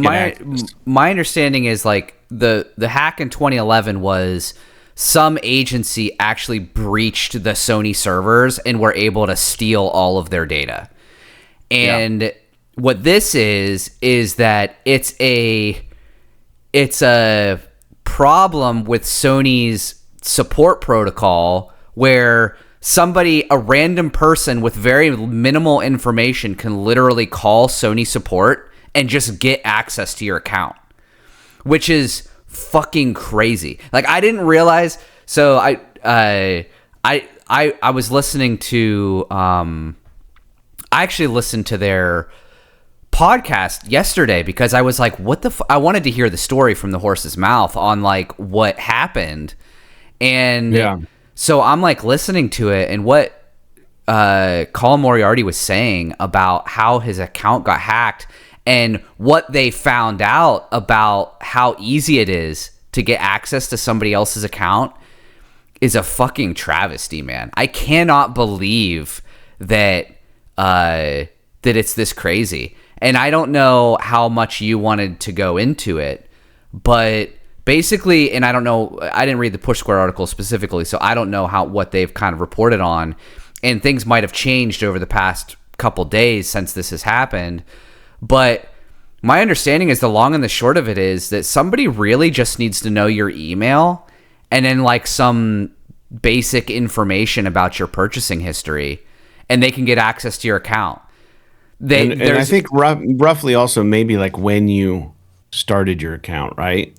my understanding is like the hack in 2011 was some agency actually breached the Sony servers and were able to steal all of their data. And what this is that it's a problem with Sony's support protocol where a random person with very minimal information can literally call Sony support and just get access to your account, which is fucking crazy. Like, I didn't realize. So I was listening to I actually listened to their podcast yesterday because I was like, what the I wanted to hear the story from the horse's mouth on like what happened. And so I'm like listening to it, and what Colin Moriarty was saying about how his account got hacked and what they found out about how easy it is to get access to somebody else's account is a fucking travesty, man. I cannot believe that that it's this crazy. And I don't know how much you wanted to go into it, but basically, and I don't know, I didn't read the Push Square article specifically, so I don't know what they've kind of reported on, and things might have changed over the past couple days since this has happened. But my understanding is, the long and the short of it is that somebody really just needs to know your email and then like some basic information about your purchasing history, and they can get access to your account. And I think roughly also maybe like when you started your account, right?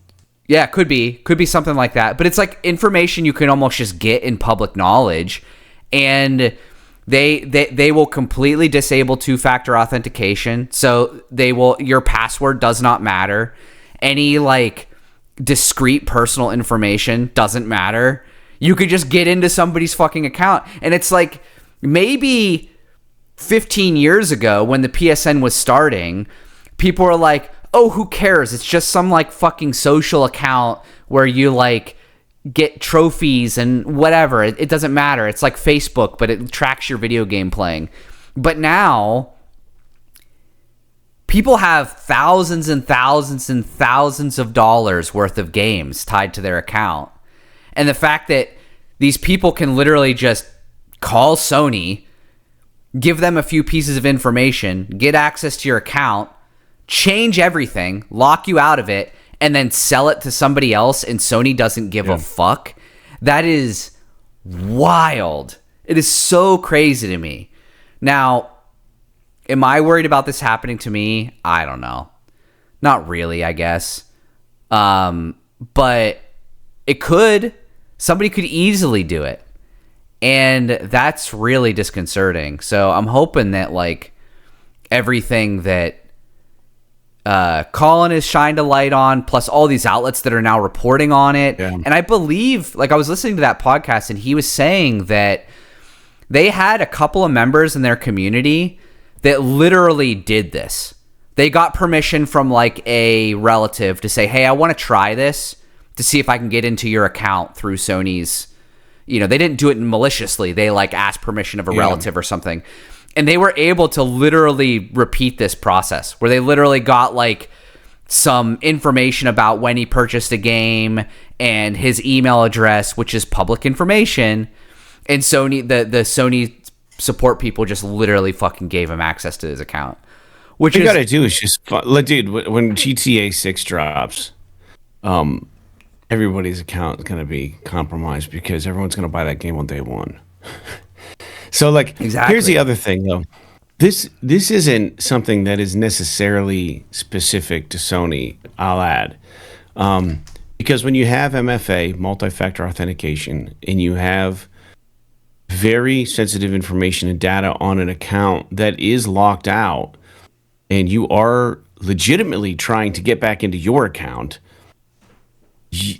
Yeah, could be something like that. But it's like information you can almost just get in public knowledge, and they will completely disable two-factor authentication. So your password does not matter. Any like discrete personal information doesn't matter. You could just get into somebody's fucking account, and it's like maybe 15 years ago when the PSN was starting, people were like, oh, who cares? It's just some like fucking social account where you like get trophies and whatever. It doesn't matter. It's like Facebook, but it tracks your video game playing. But now people have thousands and thousands and thousands of dollars worth of games tied to their account. And the fact that these people can literally just call Sony, give them a few pieces of information, get access to your account, change everything, lock you out of it, and then sell it to somebody else, and Sony doesn't give a fuck. That is wild. It is so crazy to me. Now, am I worried about this happening to me? I don't know. Not really, I guess. But it could. Somebody could easily do it. And that's really disconcerting. So I'm hoping that like everything that Colin has shined a light on, plus all these outlets that are now reporting on it. Yeah. And I believe, like I was listening to that podcast, and he was saying that they had a couple of members in their community that literally did this. They got permission from like a relative to say, hey, I want to try this to see if I can get into your account through Sony's. You know, they didn't do it maliciously. They like asked permission of a relative or something. And they were able to literally repeat this process where they literally got like some information about when he purchased a game and his email address, which is public information. And Sony, the Sony support people just literally fucking gave him access to his account. Which you gotta do is just dude. When GTA 6 drops, everybody's account is gonna be compromised because everyone's gonna buy that game on day one. So like, exactly. Here's the other thing though. This isn't something that is necessarily specific to Sony. I'll add, because when you have MFA, multi-factor authentication, and you have very sensitive information and data on an account that is locked out, and you are legitimately trying to get back into your account,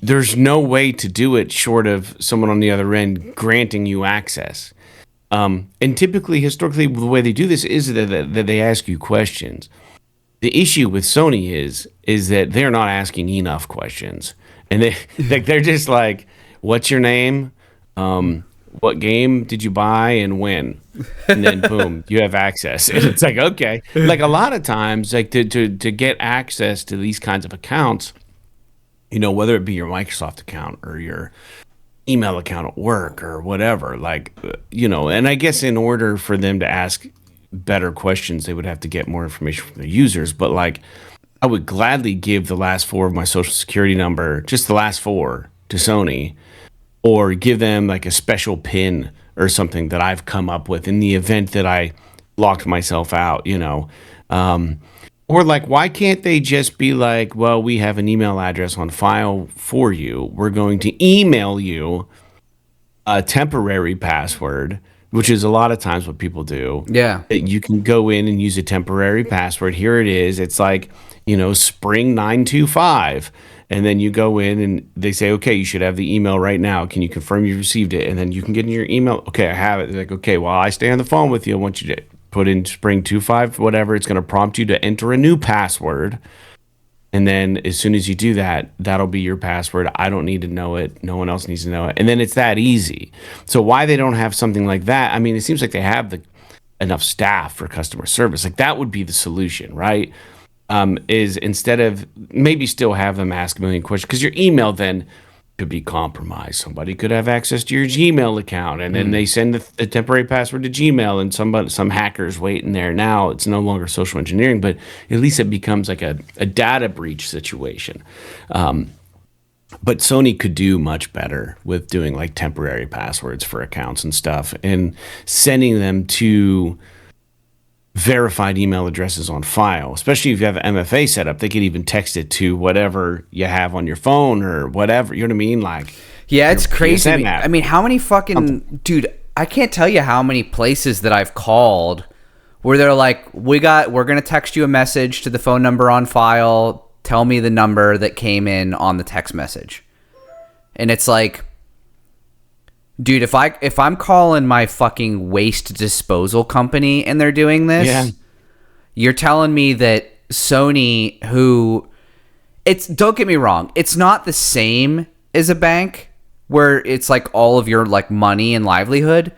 there's no way to do it short of someone on the other end granting you access. And typically, historically, the way they do this is that they ask you questions. The issue with Sony is that they're not asking enough questions. And they're just like, what's your name? What game did you buy and when? And then boom, you have access. And it's like, okay. Like a lot of times, like to get access to these kinds of accounts, you know, whether it be your Microsoft account or your email account at work or whatever, like, you know, and I guess in order for them to ask better questions, they would have to get more information from their users. But like, I would gladly give the last four of my social security number, just the last four, to Sony, or give them like a special PIN or something that I've come up with in the event that I locked myself out, you know. Or like, why can't they just be like, well, we have an email address on file for you. We're going to email you a temporary password, which is a lot of times what people do. Yeah. You can go in and use a temporary password. Here it is. It's like, you know, spring 925. And then you go in and they say, okay, you should have the email right now. Can you confirm you received it? And then you can get in your email. Okay, I have it. They're like, okay, well, I stay on the phone with you. I want you to put in spring 25, whatever. It's going to prompt you to enter a new password. And then as soon as you do that, that'll be your password. I don't need to know it. No one else needs to know it. And then it's that easy. So why they don't have something like that? I mean, it seems like they have enough staff for customer service. Like that would be the solution, right? Is instead of maybe still have them ask a million questions, because your email then could be compromised. Somebody could have access to your Gmail account, and then they send the temporary password to Gmail, and some hacker's waiting there. Now it's no longer social engineering, but at least it becomes like a data breach situation. But Sony could do much better with doing like temporary passwords for accounts and stuff, and sending them to verified email addresses on file, especially if you have an MFA set up. They could even text it to whatever you have on your phone or whatever, you know what I mean? Like, yeah, it's crazy. I mean, how many fucking dude, I can't tell you how many places that I've called where they're like, we're going to text you a message to the phone number on file. Tell me the number that came in on the text message. And it's like, dude, if I'm calling my fucking waste disposal company and they're doing this, yeah, you're telling me that Sony, don't get me wrong, it's not the same as a bank where it's like all of your like money and livelihood,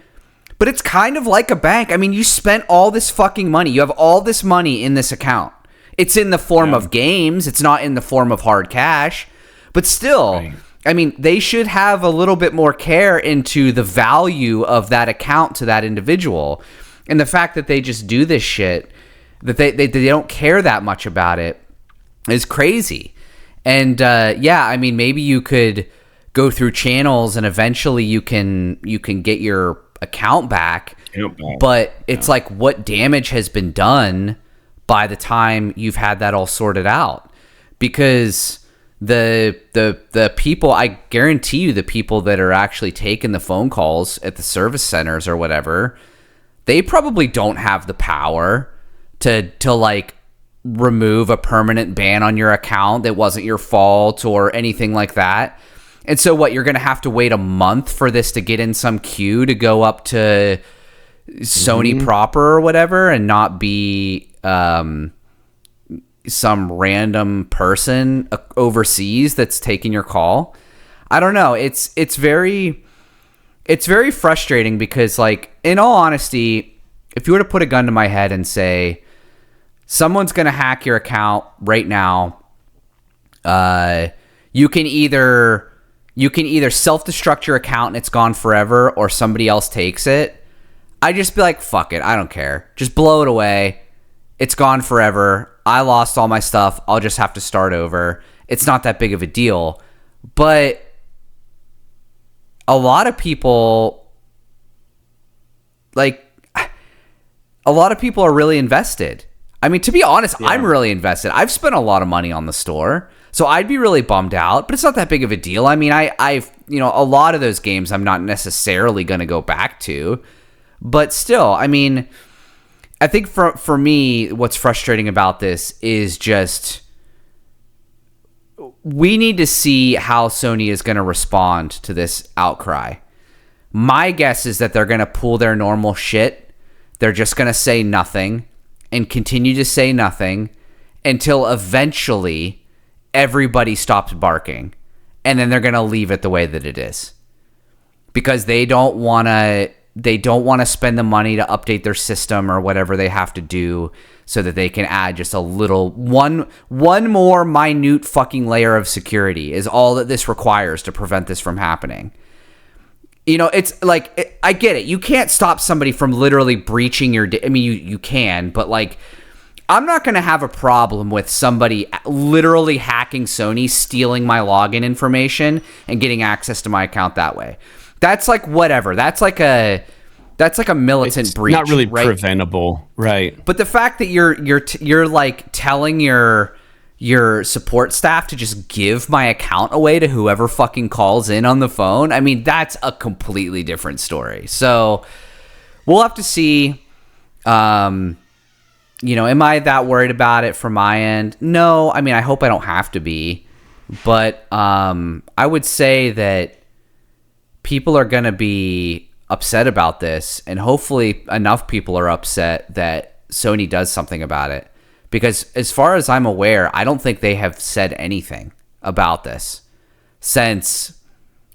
but it's kind of like a bank. I mean, you spent all this fucking money. You have all this money in this account. It's in the form of games. It's not in the form of hard cash, but still, right. I mean, they should have a little bit more care into the value of that account to that individual. And the fact that they just do this shit, that they don't care that much about it, is crazy. And yeah, I mean, maybe you could go through channels and eventually you can get your account back. But it's like, what damage has been done by the time you've had that all sorted out? Because the people, I guarantee you, the people that are actually taking the phone calls at the service centers or whatever, they probably don't have the power to like remove a permanent ban on your account that wasn't your fault or anything like that. And so what, you're going to have to wait a month for this to get in some queue to go up to Sony proper or whatever, and not be some random person overseas that's taking your call. I don't know. It's very frustrating because, like, in all honesty, if you were to put a gun to my head and say someone's going to hack your account right now You can either self-destruct your account and it's gone forever, or somebody else takes it. I just be like, fuck it, I don't care. Just blow it away. It's gone forever. I lost all my stuff. I'll just have to start over. It's not that big of a deal. But a lot of people, are really invested. I mean, to be honest, yeah. I'm really invested. I've spent a lot of money on the store, so I'd be really bummed out, but it's not that big of a deal. I mean, I've a lot of those games I'm not necessarily going to go back to, but still, I mean, I think for me, what's frustrating about this is just we need to see how Sony is going to respond to this outcry. My guess is that they're going to pull their normal shit. They're just going to say nothing and continue to say nothing until eventually everybody stops barking. And then they're going to leave it the way that it is. Because they don't want to spend the money to update their system or whatever they have to do so that they can add just a little one more minute fucking layer of security is all that this requires to prevent this from happening. It's like, I get it. You can't stop somebody from literally breaching your... I mean, you can, but like, I'm not going to have a problem with somebody literally hacking Sony, stealing my login information, and getting access to my account that way. That's like whatever. That's like a militant it's breach. Not really right? preventable, right? But the fact that you're like telling your support staff to just give my account away to whoever fucking calls in on the phone, I mean, that's a completely different story. So we'll have to see. Am I that worried about it from my end? No. I mean, I hope I don't have to be. But I would say that people are going to be upset about this, and hopefully enough people are upset that Sony does something about it. Because as far as I'm aware, I don't think they have said anything about this since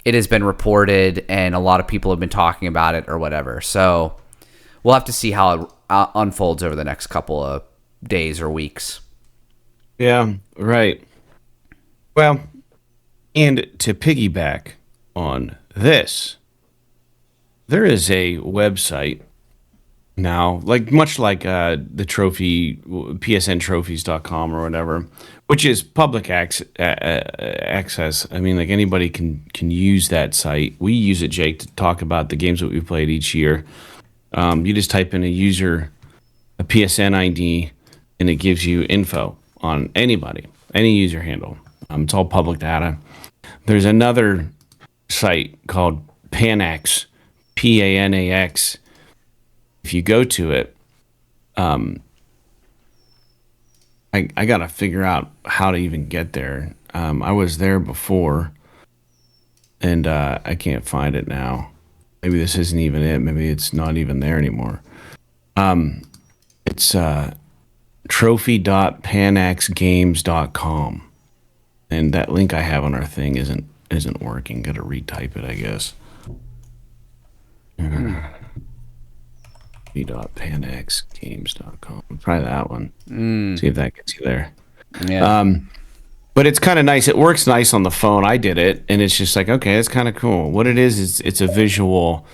it has been reported and a lot of people have been talking about it or whatever. So we'll have to see how it unfolds over the next couple of days or weeks. Yeah, right. Well, and to piggyback on this, there is a website now, much like the trophy, psntrophies.com or whatever, which is public access. I mean, like, anybody can use that site. We use it, Jake, to talk about the games that we played each year. You just type in a PSN ID, and it gives you info on anybody, any user handle. It's all public data. There's another site called Panax, Panax. If you go to it, I got to figure out how to even get there. I was there before, and I can't find it now. Maybe this isn't even it. Maybe it's not even there anymore. It's trophy.panaxgames.com. And that link I have on our thing isn't working. Got to retype it, I guess. trophy.panaxgames.com. Try that one. See if that gets you there. Yeah. But it's kind of nice. It works nice on the phone. I did it, and it's just like, okay, it's kind of cool. What it is it's a visual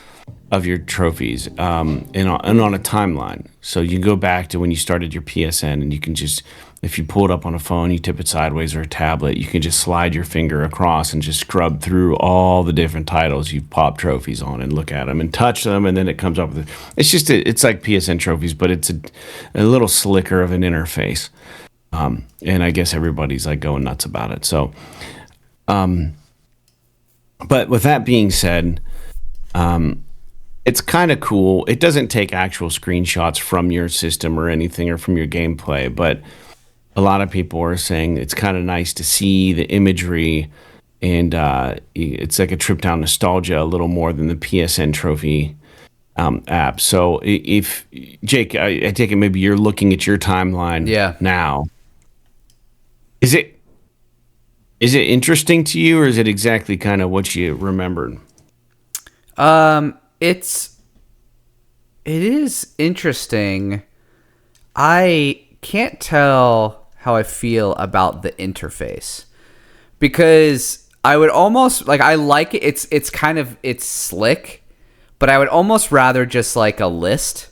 of your trophies and on a timeline. So you go back to when you started your PSN, and you can just, if you pull it up on a phone, you tip it sideways or a tablet, you can just slide your finger across and just scrub through all the different titles you've popped trophies on and look at them and touch them, and then it comes up with it's like PSN trophies, but it's a little slicker of an interface. And I guess everybody's like going nuts about it. So, but with that being said, it's kind of cool. It doesn't take actual screenshots from your system or anything or from your gameplay, but a lot of people are saying it's kind of nice to see the imagery, and it's like a trip down nostalgia a little more than the PSN trophy app. So if, Jake, I take it maybe you're looking at your timeline now. Is it interesting to you, or is it exactly kind of what you remembered? It is interesting. I can't tell how I feel about the interface. because I would almost like I like it. It's kind of it's slick, but I would almost rather just like a list,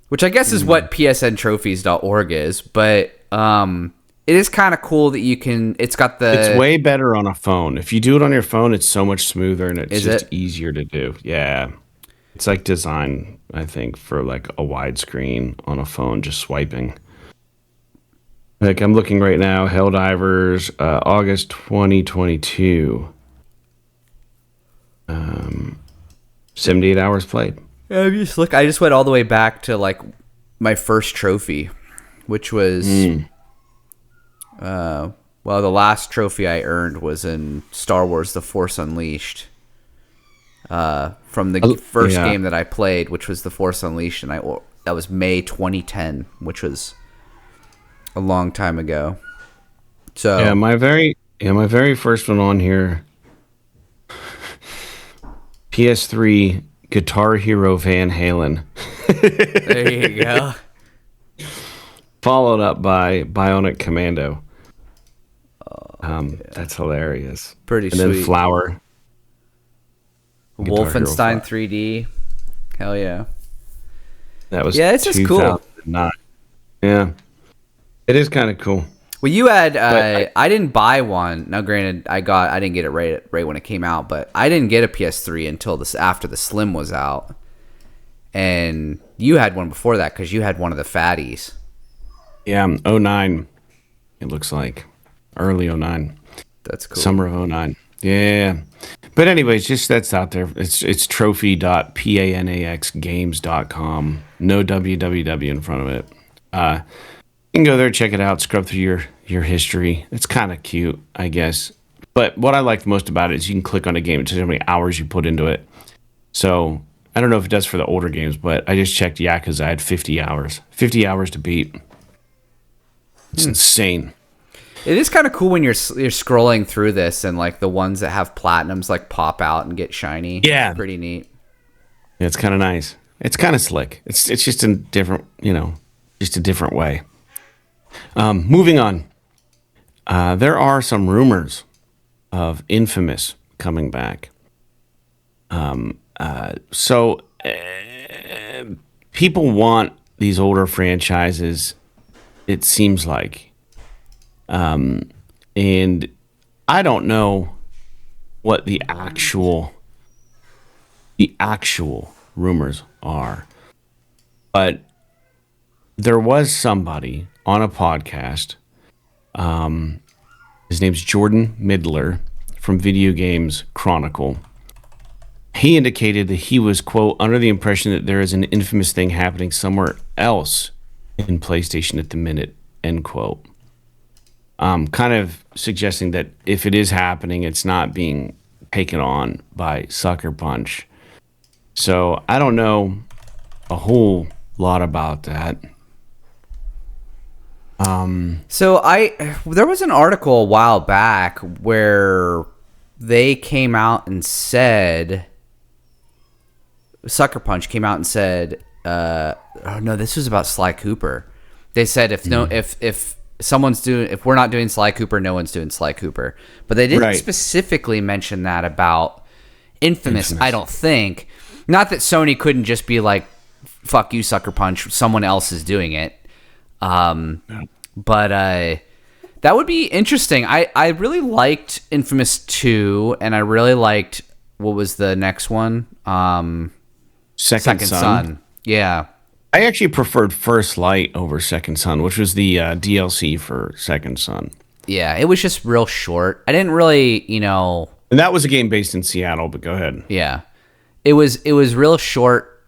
which I guess is what psntrophies.org is. But it is kind of cool that you can. It's got the. It's way better on a phone. If you do it on your phone, it's so much smoother and it's just easier to do. Yeah, it's like design, I think, for like a widescreen on a phone, just swiping. Like I'm looking right now, Helldivers, August 2022. 78 hours played. Yeah, I just went all the way back to like my first trophy, which was well, the last trophy I earned was in Star Wars: The Force Unleashed. From the first game that I played, which was The Force Unleashed, and that was May 2010, which was a long time ago. So yeah, my very first one on here, PS3 Guitar Hero Van Halen. There you go. Followed up by Bionic Commando. That's hilarious. Pretty sweet. And then Flower. Wolfenstein 3D. Hell yeah. That was it's just cool. Yeah. It is kind of cool. Well, you had I didn't buy one. Now, granted, I didn't get it right when it came out, but I didn't get a PS3 until after the Slim was out. And you had one before that because you had one of the fatties. Yeah, 09. It looks like early 09. That's cool. Summer of 09. Yeah. But anyways, just that's out there. It's trophy.panaxgames.com. No www in front of it. You can go there, check it out, scrub through your history. It's kind of cute, I guess. But what I liked most about it is you can click on a game. It says how many hours you put into it. So I don't know if it does for the older games, but I just checked Yakuza. I had 50 hours. 50 hours to beat. It's insane. It is kind of cool when you're scrolling through this and like the ones that have platinums like pop out and get shiny. Yeah. It's pretty neat. Yeah, it's kind of nice. It's kind of slick. It's just a different, just a different way. Moving on. There are some rumors of Infamous coming back. So people want these older franchises, it seems like. And I don't know what the actual rumors are, but there was somebody on a podcast. His name's Jordan Midler from Video Games Chronicle. He indicated that he was, quote, under the impression that there is an infamous thing happening somewhere else in PlayStation at the minute, end quote. Kind of suggesting that if it is happening, it's not being taken on by Sucker Punch. So I don't know a whole lot about that. So there was an article a while back where they came out and said, Sucker Punch came out and said, oh no, this was about Sly Cooper. They said if we're not doing Sly Cooper, no one's doing Sly Cooper. But they didn't specifically mention that about Infamous, I don't think. Not that Sony couldn't just be like, fuck you, Sucker Punch, someone else is doing it. But that would be interesting. I really liked Infamous 2, and I really liked, what was the next one? Second Son. Yeah. I actually preferred First Light over Second Son, which was the DLC for Second Son. Yeah, it was just real short. I didn't really, And that was a game based in Seattle, but go ahead. Yeah. It was real short,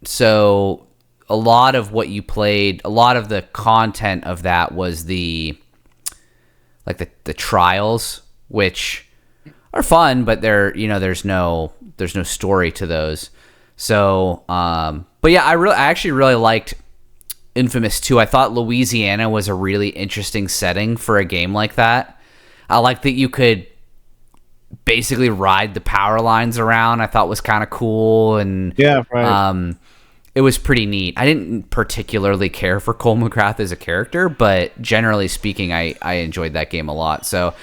so a lot of what you played, a lot of the content of that was the trials, which are fun, but there's no story to those. So, but yeah, I actually really liked Infamous 2. I thought Louisiana was a really interesting setting for a game like that. I liked that you could basically ride the power lines around. I thought was kind of cool, and yeah, right. It was pretty neat. I didn't particularly care for Cole McGrath as a character, but generally speaking, I enjoyed that game a lot. So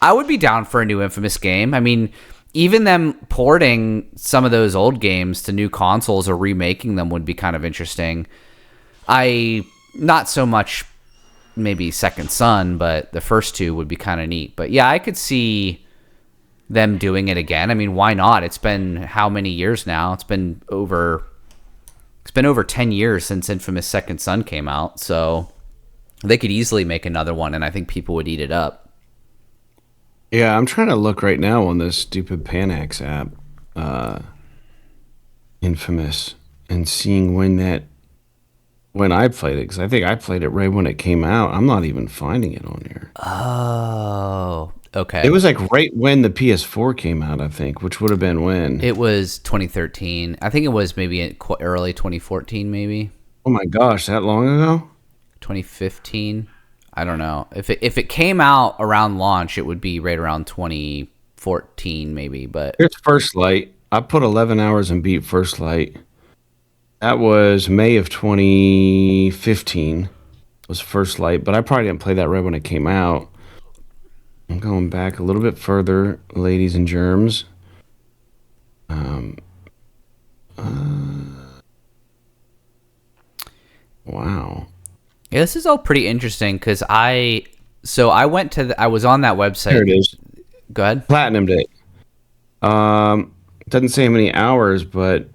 I would be down for a new Infamous game. I mean, even them porting some of those old games to new consoles or remaking them would be kind of interesting. Not so much maybe Second Son, but the first two would be kind of neat. But yeah, I could see them doing it again. I mean, why not? It's been how many years now? It's been over 10 years since Infamous Second Son came out, so they could easily make another one, and I think people would eat it up. Yeah, I'm trying to look right now on this stupid Panax app, Infamous, and seeing when I played it, because I think I played it right when it came out. I'm not even finding it on here. Oh, okay. It was like right when the PS4 came out, I think, which would have been when? It was 2013. I think it was maybe early 2014, maybe. Oh my gosh, that long ago? 2015. I don't know. If it came out around launch, it would be right around 2014, maybe. But Here's First Light. I put 11 hours and beat First Light. That was May of 2015 was First Light, but I probably didn't play that right when it came out. I'm going back a little bit further, ladies and germs. Wow. yeah, this is all pretty interesting because I was on that website. There it is. Go ahead. Platinum date. Doesn't say how many hours, but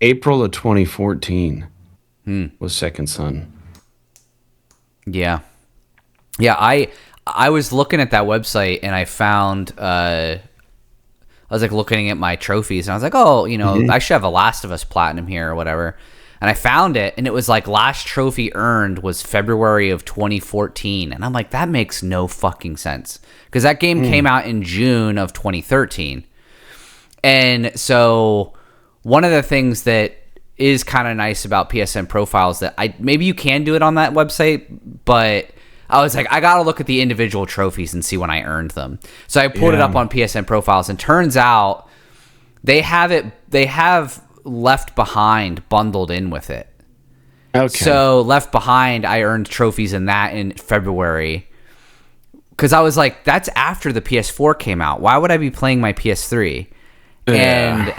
April of 2014 was Second Son. Yeah. Yeah, I was looking at that website and I found I was like looking at my trophies and I was like, oh, I should have a Last of Us Platinum here or whatever. And I found it and it was like last trophy earned was February of 2014. And I'm like, that makes no fucking sense. Because that game came out in June of 2013. And so one of the things that is kind of nice about PSN profiles that maybe you can do it on that website, but I was like, I got to look at the individual trophies and see when I earned them. So I pulled it up on PSN profiles and turns out they have Left Behind bundled in with it. Okay. So Left Behind, I earned trophies in that in February. Because I was like, that's after the PS4 came out. Why would I be playing my PS3? And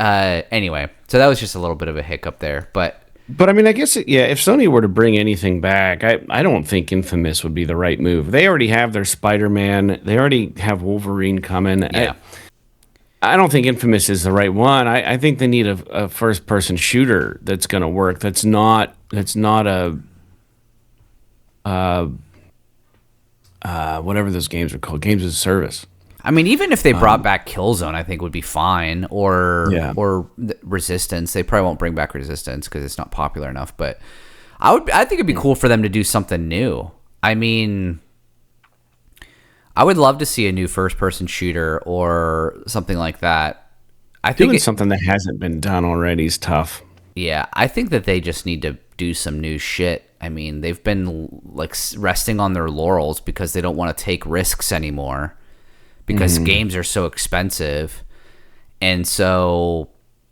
anyway, so that was just a little bit of a hiccup there. But I mean, I guess, if Sony were to bring anything back, I don't think Infamous would be the right move. They already have their Spider-Man. They already have Wolverine coming. Yeah. I don't think Infamous is the right one. I think they need a first-person shooter that's going to work. That's not a whatever those games are called, games as a service. I mean, even if they brought back Killzone, I think would be fine. Or Resistance. They probably won't bring back Resistance because it's not popular enough. But I think it'd be cool for them to do something new. I mean, I would love to see a new first-person shooter or something like that. I think Doing something that hasn't been done already is tough. Yeah, I think that they just need to do some new shit. I mean, they've been like resting on their laurels because they don't want to take risks anymore. Because games are so expensive. And so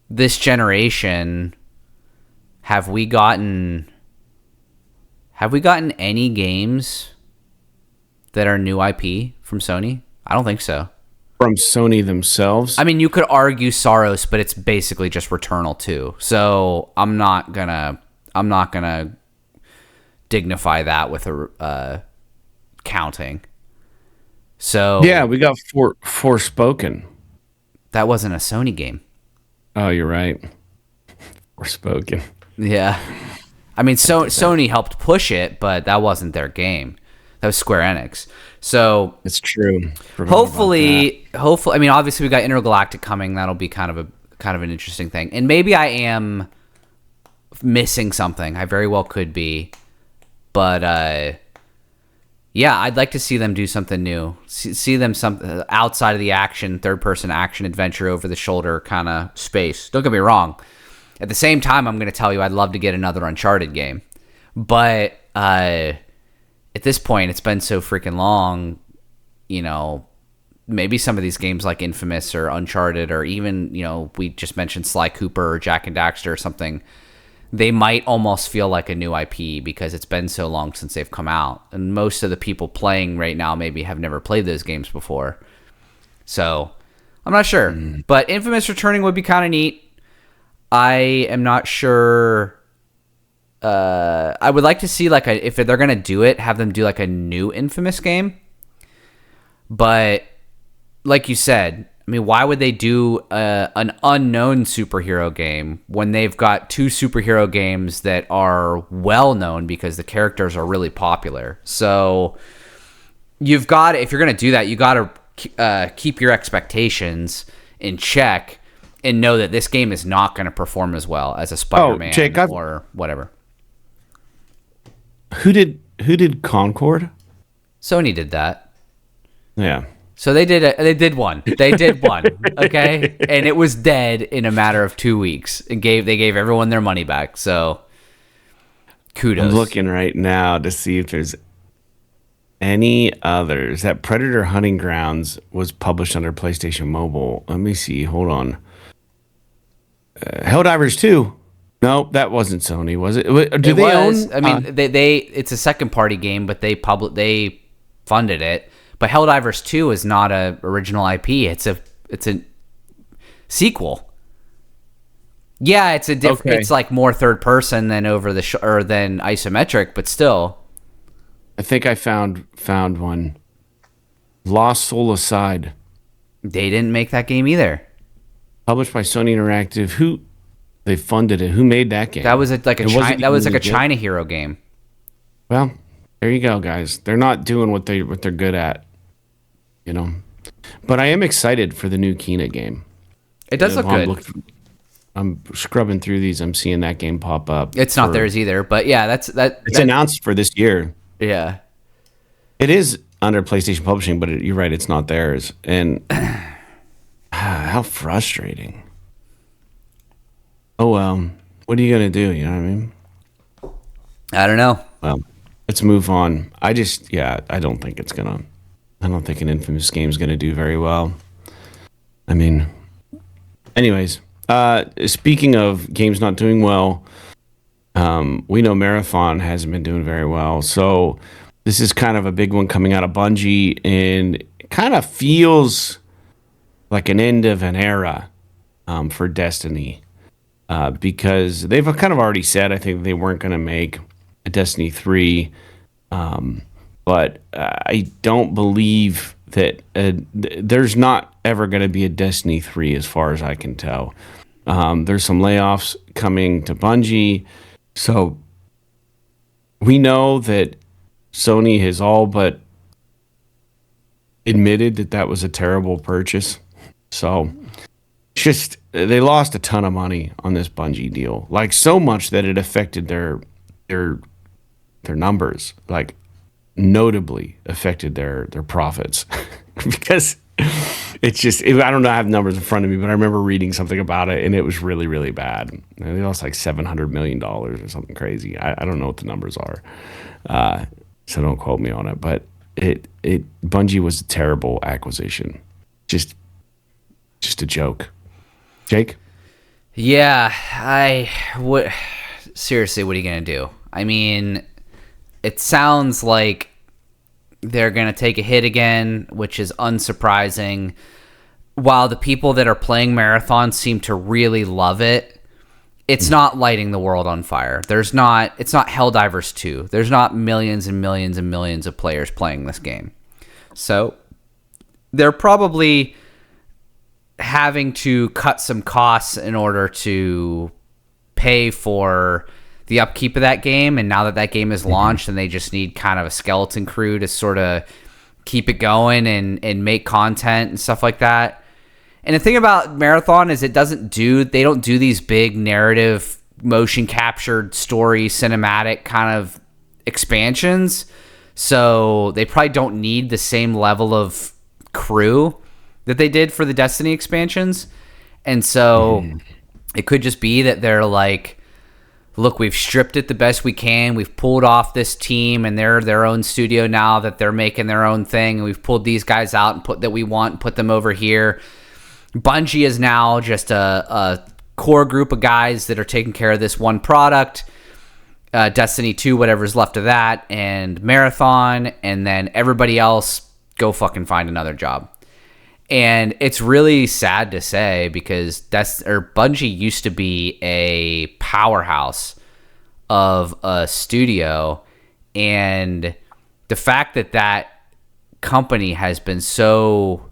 this generation, have we gotten any games that are new IP from Sony? I don't think so. From Sony themselves? I mean, you could argue Saros, but it's basically just Returnal 2. So I'm not gonna dignify that with a counting. So yeah, we got Forspoken. That wasn't a Sony game. Oh, you're right. Forspoken. Yeah, I mean, Sony helped push it, but that wasn't their game. That was Square Enix. So it's true. Hopefully, I mean, obviously we got Intergalactic coming. That'll be kind of an interesting thing. And maybe I am missing something. I very well could be, but yeah, I'd like to see them do something new. See them some outside of the action, third-person action adventure over the shoulder kind of space. Don't get me wrong. At the same time, I'm going to tell you I'd love to get another Uncharted game. But at this point, it's been so freaking long, maybe some of these games like Infamous or Uncharted or even, we just mentioned Sly Cooper or Jak and Daxter or something. they might almost feel like a new IP because it's been so long since they've come out. And most of the people playing right now maybe have never played those games before. So I'm not sure. But Infamous returning would be kind of neat. I am not sure. I would like to see if they're going to do it, have them do like a new Infamous game. But like you said, I mean, why would they do an unknown superhero game when they've got two superhero games that are well known because the characters are really popular? So you've got, if you're going to do that, you got to keep your expectations in check and know that this game is not going to perform as well as a Spider-Man or whatever. Who did Concord? Sony did that. Yeah. So they did one. They did one, okay? And it was dead in a matter of 2 weeks. And they gave everyone their money back. So kudos. I'm looking right now to see if there's any others. That Predator Hunting Grounds was published under PlayStation Mobile. Let me see. Hold on. Helldivers 2. No, that wasn't Sony, was it? Do they own? I mean, they it's a second party game, but they funded it. But Helldivers 2 is not a original IP. It's a sequel. Yeah, it's a different. It's like more third person than than isometric, but still. I think I found one. Lost Soul Aside. They didn't make that game either. Published by Sony Interactive. Who they funded it? Who made that game? That was like a China Hero game. Well, there you go, guys. They're not doing what they're good at, you know. But I am excited for the new Kena game. It does look good. I'm scrubbing through these. I'm seeing that game pop up. It's not theirs either, but yeah, it's announced for this year. Yeah, it is under PlayStation Publishing, but you're right, it's not theirs. And how frustrating. Oh well, what are you gonna do? You know what I mean? I don't know. Well, let's move on. I don't think it's gonna. I don't think an Infamous game is gonna do very well. I mean, anyways, speaking of games not doing well, we know Marathon hasn't been doing very well. So this is kind of a big one coming out of Bungie, and it kind of feels like an end of an era for Destiny, because they've kind of already said, I think, they weren't going to make a Destiny 3, but I don't believe that there's not ever going to be a Destiny 3 as far as I can tell. There's some layoffs coming to Bungie, so we know that Sony has all but admitted that was a terrible purchase. So just they lost a ton of money on this Bungie deal, like so much that it affected their numbers, like notably affected their profits because it's just, I don't know, I have numbers in front of me, but I remember reading something about it and it was really, really bad. And they lost like $700 million or something crazy. I don't know what the numbers are. So don't quote me on it, but Bungie was a terrible acquisition. Just a joke. Jake? Yeah, seriously, what are you going to do? I mean, it sounds like they're going to take a hit again, which is unsurprising. While the people that are playing Marathon seem to really love it, it's not lighting the world on fire. It's not Helldivers 2. There's not millions and millions and millions of players playing this game. So they're probably having to cut some costs in order to pay for the upkeep of that game. And now that game is launched, and they just need kind of a skeleton crew to sort of keep it going and make content and stuff like that. And the thing about Marathon is they don't do these big narrative, motion captured story, cinematic kind of expansions. So they probably don't need the same level of crew that they did for the Destiny expansions. And so it could just be that they're like, look, we've stripped it the best we can. We've pulled off this team, and they're their own studio now that they're making their own thing. And we've pulled these guys out and put them over here. Bungie is now just a core group of guys that are taking care of this one product, Destiny 2, whatever's left of that, and Marathon, and then everybody else go fucking find another job. And it's really sad to say because Bungie used to be a powerhouse of a studio, and the fact that that company has been so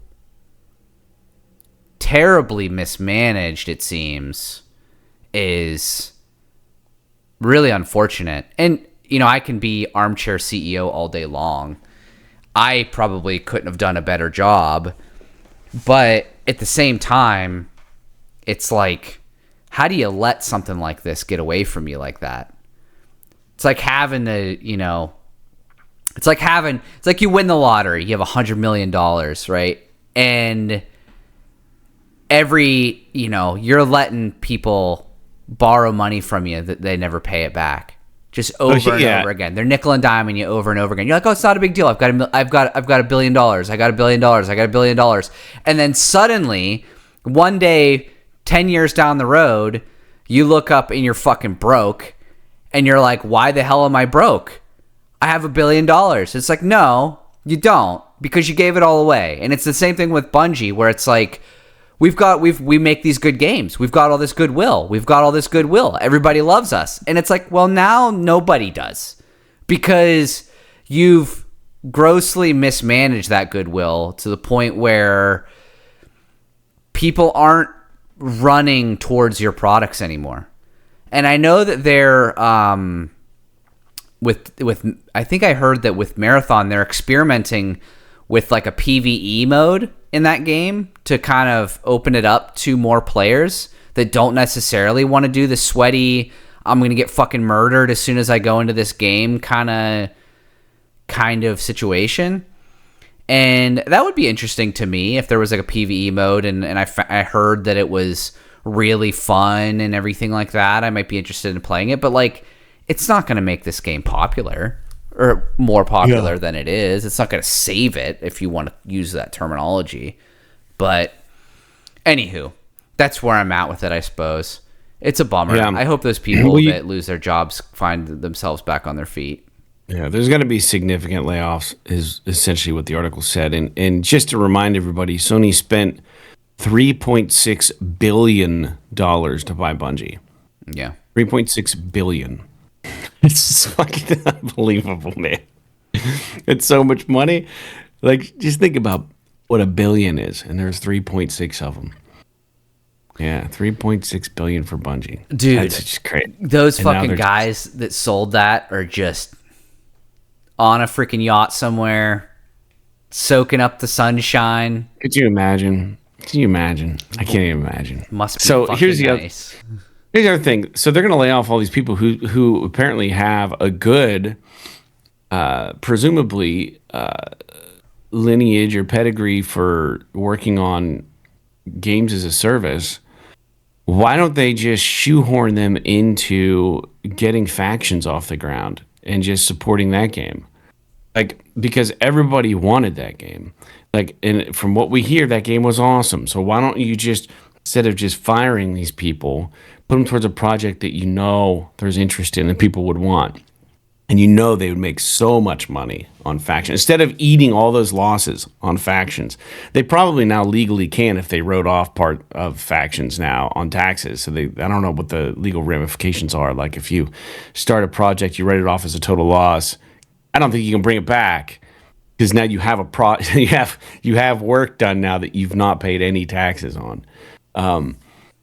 terribly mismanaged, it seems, is really unfortunate. And, you know, I can be armchair CEO all day long. I probably couldn't have done a better job. But at the same time, it's like, how do you let something like this get away from you like that? It's like having the, you know, it's like you win the lottery. You have $100 million, right? And you're letting people borrow money from you that they never pay it back. Just over and over again. They're nickel and diming you over and over again. You're like, oh, it's not a big deal. I've got $1 billion. I got $1 billion. I got $1 billion. And then suddenly, one day, 10 years down the road, you look up and you're fucking broke. And you're like, why the hell am I broke? I have $1 billion. It's like, no, you don't, because you gave it all away. And it's the same thing with Bungie, where it's like, we make these good games. We've got all this goodwill. Everybody loves us. And it's like, well, now nobody does, because you've grossly mismanaged that goodwill to the point where people aren't running towards your products anymore. And I know that they're I think I heard that with Marathon, they're experimenting with like a PvE mode in that game to kind of open it up to more players that don't necessarily want to do the sweaty, I'm going to get fucking murdered as soon as I go into this game kind of situation. And that would be interesting to me if there was like a PvE mode and I heard that it was really fun and everything like that. I might be interested in playing it, but like, it's not going to make this game popular or more popular than it is. It's not going to save it, if you want to use that terminology. But anywho, that's where I'm at with it, I suppose. It's a bummer. Yeah. I hope those people that lose their jobs find themselves back on their feet. Yeah, there's going to be significant layoffs, is essentially what the article said. And just to remind everybody, Sony spent $3.6 billion to buy Bungie. Yeah. $3.6 billion. It's fucking unbelievable, man. It's so much money. Like, just think about what a billion is, and there's 3.6 of them. Yeah, 3.6 billion for Bungie. Dude, that's just crazy. Those fucking guys that sold that are just on a freaking yacht somewhere, soaking up the sunshine. Could you imagine? I can't even imagine. Must be so fucking here's the nice. Here's the other thing. So they're going to lay off all these people who apparently have a good, presumably, lineage or pedigree for working on games as a service. Why don't they just shoehorn them into getting factions off the ground and just supporting that game? Like, because everybody wanted that game. Like, and from what we hear, that game was awesome. So why don't you just, instead of just firing these people, put them towards a project that you know there's interest in and people would want. And you know they would make so much money on factions. Instead of eating all those losses on factions, they probably now legally can if they wrote off part of factions now on taxes. So I don't know what the legal ramifications are. Like if you start a project, you write it off as a total loss, I don't think you can bring it back. Because now you have you have work done now that you've not paid any taxes on.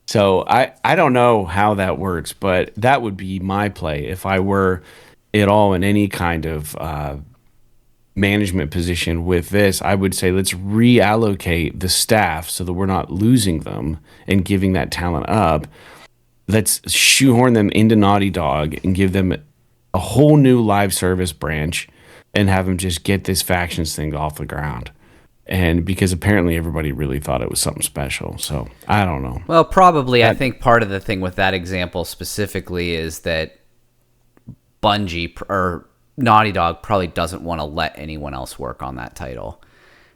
So I don't know how that works, but that would be my play if I were at all in any kind of management position with this. I would say let's reallocate the staff so that we're not losing them and giving that talent up. Let's shoehorn them into Naughty Dog and give them a whole new live service branch and have them just get this factions thing off the ground. And because apparently everybody really thought it was something special. So I don't know. Well, probably. I think part of the thing with that example specifically is that Bungie or Naughty Dog probably doesn't want to let anyone else work on that title.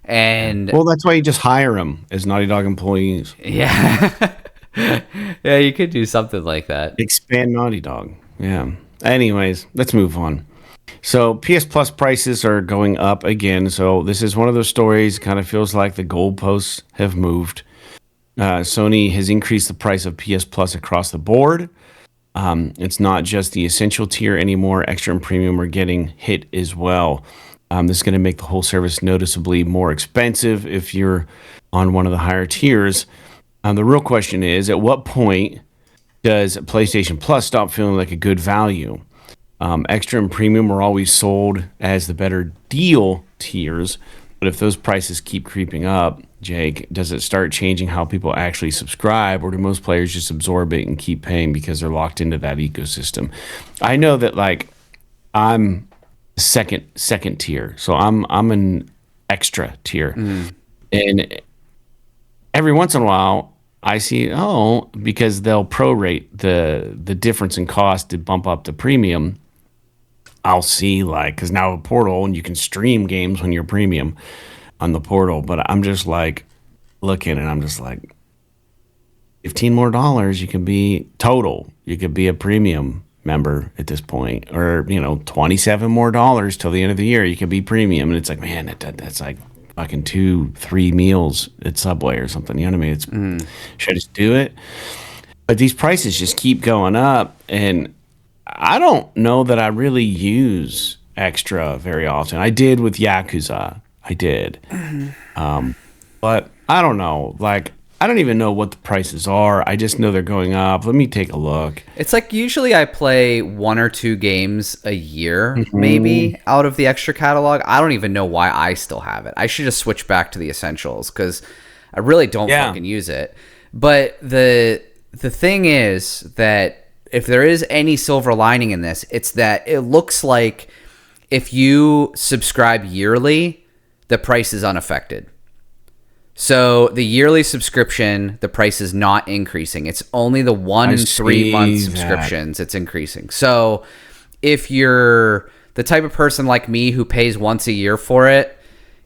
And well, that's why you just hire them as Naughty Dog employees. Yeah. Yeah, you could do something like that. Expand Naughty Dog. Yeah. Anyways, let's move on. So PS Plus prices are going up again. So this is one of those stories. Kind of feels like the goalposts have moved. Sony has increased the price of PS Plus across the board. It's not just the essential tier anymore. Extra and premium are getting hit as well. This is going to make the whole service noticeably more expensive if you're on one of the higher tiers. The real question is, at what point does PlayStation Plus stop feeling like a good value? Extra and premium are always sold as the better deal tiers, but if those prices keep creeping up, Jake, does it start changing how people actually subscribe, or do most players just absorb it and keep paying because they're locked into that ecosystem? I know that like I'm second tier, so I'm an extra tier, and every once in a while I see because they'll prorate the difference in cost to bump up the premium. I'll see like because now a portal and you can stream games when you're premium on the portal, but I'm just like looking and I'm just like $15 more you can be total. You could be a premium member at this point, or $27 more till the end of the year. You could be premium, and it's like, man, that's like fucking 2-3 meals at Subway or something. You know what I mean? Should I just do it? But these prices just keep going up, and I don't know that I really use extra very often. I did with Yakuza. I did. But I don't know. Like, I don't even know what the prices are. I just know they're going up. Let me take a look. It's like usually I play 1 or 2 games a year, maybe, out of the extra catalog. I don't even know why I still have it. I should just switch back to the essentials because I really don't fucking use it. But the thing is that if there is any silver lining in this, it's that it looks like if you subscribe yearly, the price is unaffected. So the yearly subscription, the price is not increasing. It's only the 1 and 3 month subscriptions it's increasing. So if you're the type of person like me who pays once a year for it,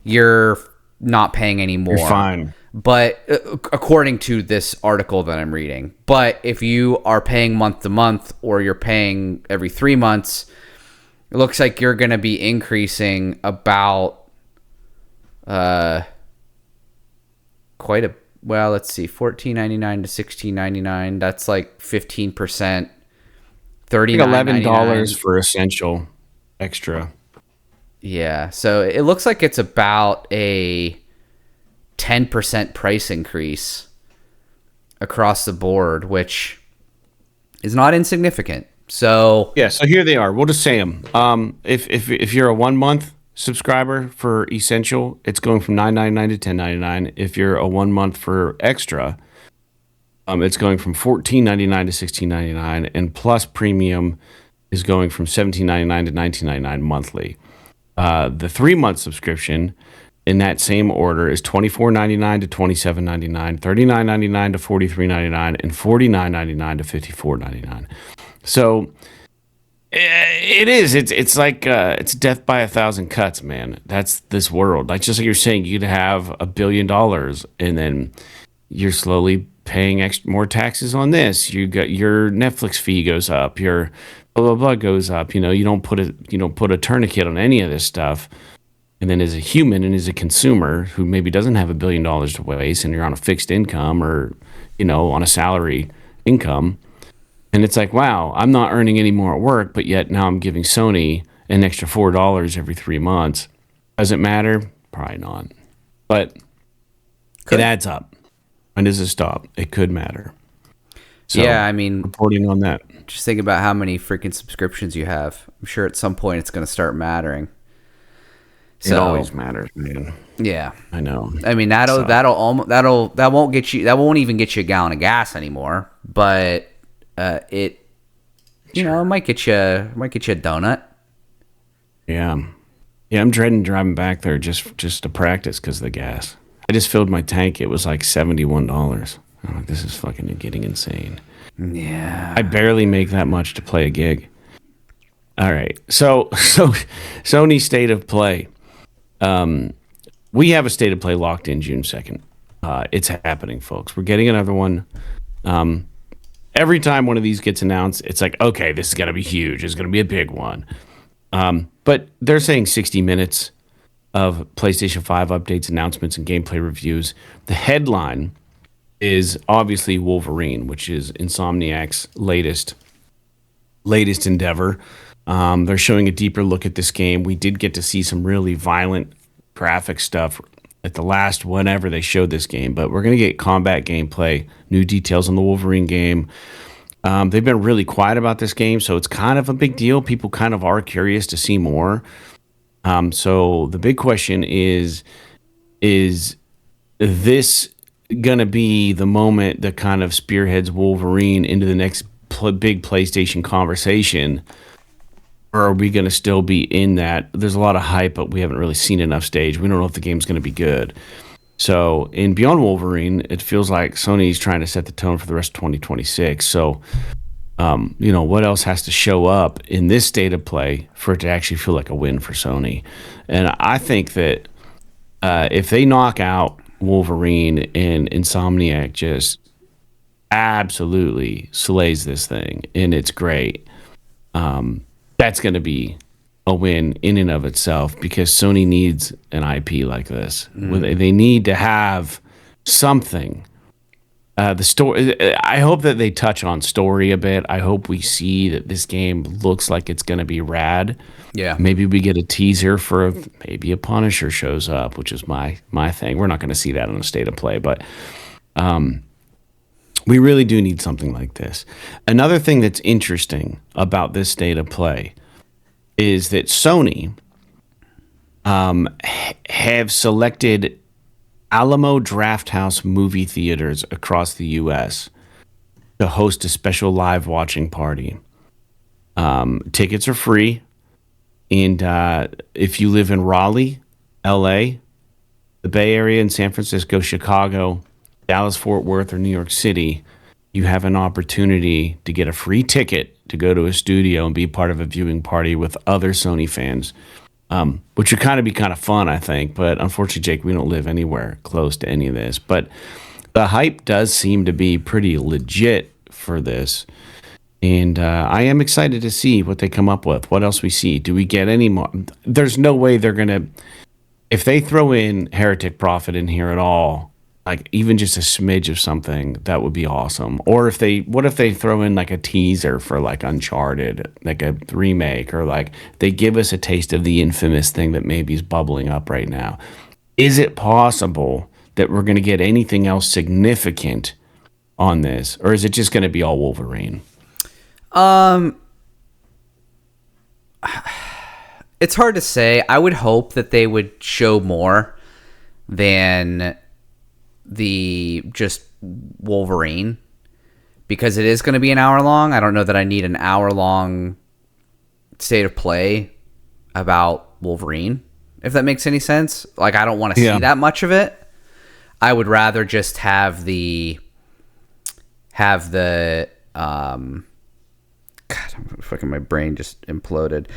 you're not paying any more. You're fine. But according to this article that I'm reading, but if you are paying month to month or you're paying every 3 months, it looks like you're going to be increasing about let's see, $14.99 to $16.99. That's like 15%. $11 for essential extra. Yeah, so it looks like it's about a 10% price increase across the board, which is not insignificant. So yeah, so here they are. We'll just say them. If you're a 1 month subscriber for essential, it's going from $9.99 to $10.99. If you're a 1 month for extra, it's going from $14.99 to $16.99, and plus premium is going from $17.99 to $19.99 monthly. The 3 month subscription in that same order is $24.99 to $27.99, $39.99 to $43.99, and $49.99 to $54.99. So it is. It's like it's death by 1,000 cuts, man. That's this world. Like just like you're saying, you could have $1 billion, and then you're slowly paying more taxes on this. You got your Netflix fee goes up. Your blah blah blah goes up. You don't put a tourniquet on any of this stuff. And then as a human and as a consumer who maybe doesn't have $1 billion to waste, and you're on a fixed income or on a salary income. And it's like, wow, I'm not earning any more at work, but yet now I'm giving Sony an extra $4 every 3 months. Does it matter? Probably not. But it adds up. When does it stop? It could matter. So, yeah, I mean, reporting on that. Just think about how many freaking subscriptions you have. I'm sure at some point it's going to start mattering. So, it always matters, man. Yeah, I know. I mean that won't even get you a gallon of gas anymore, but it might get you a donut. Yeah, I'm dreading driving back there just to practice because of the gas. I just filled my tank. It was like $71. I'm like, this is fucking getting insane. Yeah, I barely make that much to play a gig. All right, so Sony State of Play. We have a State of Play locked in June 2nd. It's happening, folks. We're getting another one. every time one of these gets announced, it's like, okay, this is going to be huge. It's going to be a big one. But they're saying 60 minutes of PlayStation 5 updates, announcements, and gameplay reviews. The headline is obviously Wolverine, which is Insomniac's latest endeavor. They're showing a deeper look at this game. We did get to see some really violent graphic stuff at the last whenever they showed this game, but we're going to get combat gameplay, new details on the Wolverine game. They've been really quiet about this game, so it's kind of a big deal. People kind of are curious to see more. So the big question is this going to be the moment that kind of spearheads Wolverine into the next big PlayStation conversation? Or are we going to still be in that? There's a lot of hype, but we haven't really seen enough stage. We don't know if the game's going to be good. So in Beyond Wolverine, it feels like Sony's trying to set the tone for the rest of 2026. So, what else has to show up in this state of play for it to actually feel like a win for Sony? And I think that if they knock out Wolverine and Insomniac just absolutely slays this thing and it's great, that's going to be a win in and of itself, because Sony needs an IP like this. They need to have something. The story. I hope that they touch on story a bit. I hope we see that this game looks like it's going to be rad. Yeah. Maybe we get a teaser for maybe a Punisher shows up, which is my thing. We're not going to see that on a state of play, but we really do need something like this. Another thing that's interesting about this state of play is that Sony have selected Alamo Drafthouse movie theaters across the U.S. to host a special live watching party. Tickets are free, and if you live in Raleigh, L.A., the Bay Area, in San Francisco, Chicago, Dallas, Fort Worth, or New York City, you have an opportunity to get a free ticket to go to a studio and be part of a viewing party with other Sony fans, which would kind of fun, I think. But unfortunately, Jake, we don't live anywhere close to any of this. But the hype does seem to be pretty legit for this. And I am excited to see what they come up with. What else we see? Do we get any more? There's no way they're going to... If they throw in Heretic Prophet in here at all, like even just a smidge of something, that would be awesome. Or what if they throw in like a teaser for like Uncharted, like a remake, or like they give us a taste of the infamous thing that maybe is bubbling up right now? Is it possible that we're going to get anything else significant on this, or is it just going to be all Wolverine? It's hard to say. I would hope that they would show more than the just Wolverine, because it is going to be an hour long. I don't know that I need an hour long state of play about Wolverine, if that makes any sense. Like, I don't want to see that much of it. I would rather just have the God, fucking my brain just imploded.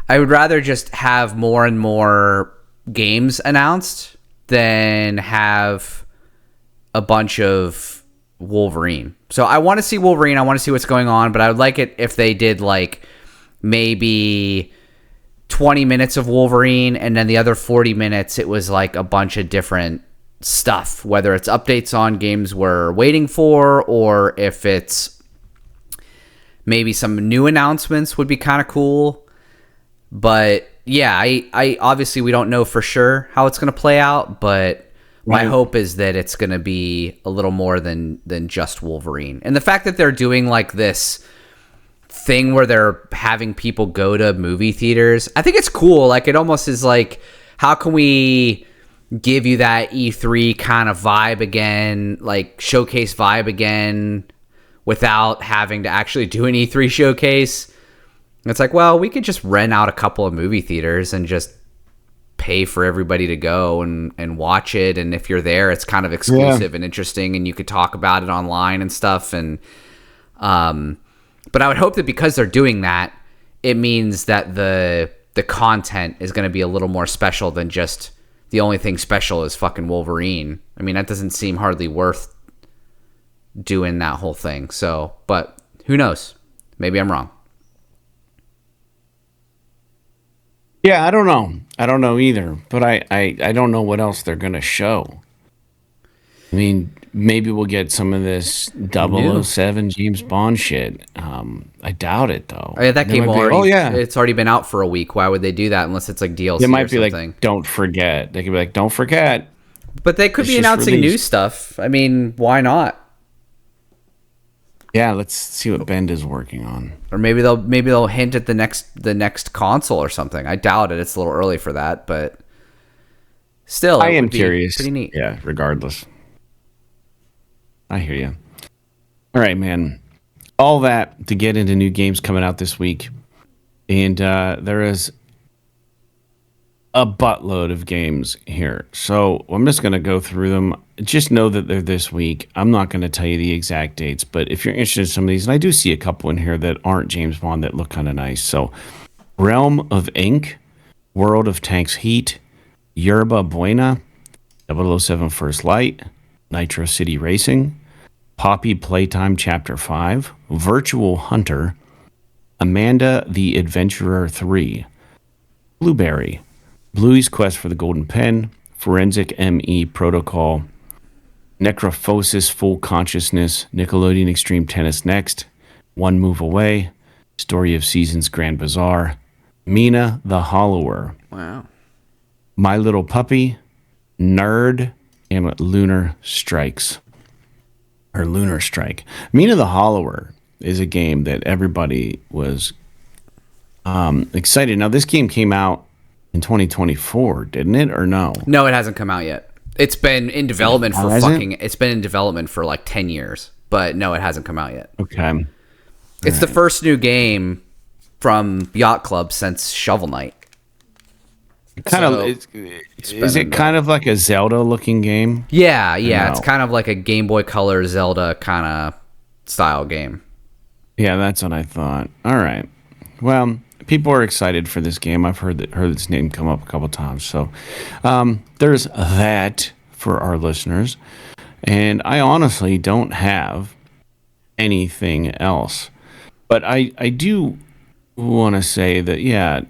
I would rather just have more and more games announced than have a bunch of Wolverine. So I want to see Wolverine. I want to see what's going on, but I would like it if they did like maybe 20 minutes of Wolverine, and then the other 40 minutes it was like a bunch of different stuff, whether it's updates on games we're waiting for, or if it's maybe some new announcements would be kind of cool. But yeah, I obviously we don't know for sure how it's going to play out, but my hope is that it's going to be a little more than just Wolverine. And the fact that they're doing like this thing where they're having people go to movie theaters, I think it's cool. Like, it almost is like, how can we give you that E3 kind of vibe again, like showcase vibe again, without having to actually do an E3 showcase? It's like, well, we could just rent out a couple of movie theaters and just pay for everybody to go and watch it. And if you're there, it's kind of exclusive and interesting, and you could talk about it online and stuff. And but I would hope that because they're doing that, it means that the content is going to be a little more special than just the only thing special is fucking Wolverine. I mean, that doesn't seem hardly worth doing that whole thing. So, but Who knows? Maybe I'm wrong. Yeah, I don't know. I don't know either. But I don't know what else they're going to show. I mean, maybe we'll get some of this 007 James Bond shit. I doubt it, though. Oh, yeah, that game already. Yeah. It's already been out for a week. Why would they do that unless it's like DLC It might or be something? like, don't forget. They could be like, don't forget. But they could be announcing new stuff. I mean, why not? Yeah, let's see what Bend is working on. Or maybe they'll hint at the next console or something. I doubt it. It's a little early for that, but still, I am curious. Pretty neat. Yeah, regardless. I hear you. All right, man. All that to get into new games coming out this week. And there is a buttload of games here. So I'm just going to go through them. Just know that they're this week. I'm not going to tell you the exact dates, but if you're interested in some of these, and I do see a couple in here that aren't James Bond that look kind of nice. So Realm of Ink, World of Tanks Heat, Yerba Buena, 007 First Light, Nitro City Racing, Poppy Playtime Chapter 5, Virtual Hunter, Amanda the Adventurer 3, Blueberry, Bluey's Quest for the Golden Pen, Forensic ME Protocol, Necrophosis Full Consciousness, Nickelodeon Extreme Tennis Next, One Move Away, Story of Seasons Grand Bazaar, Mina the Hollower, Wow. My Little Puppy, Nerd, and Lunar Strikes. Or Lunar Strike. Mina the Hollower is a game that everybody was excited. Now, this game came out in 2024, didn't it, or no? No, it hasn't come out yet. It's been in development for It's been in development for like 10 years, but no, it hasn't come out yet. Okay. It's the first new game from Yacht Club since Shovel Knight. Is it kind of like a Zelda-looking game? Yeah. It's kind of like a Game Boy Color Zelda kind of style game. Yeah, that's what I thought. All right. Well, people are excited for this game. I've heard its name come up a couple times. So there's that for our listeners. And I honestly don't have anything else. But I do want to say that, yeah,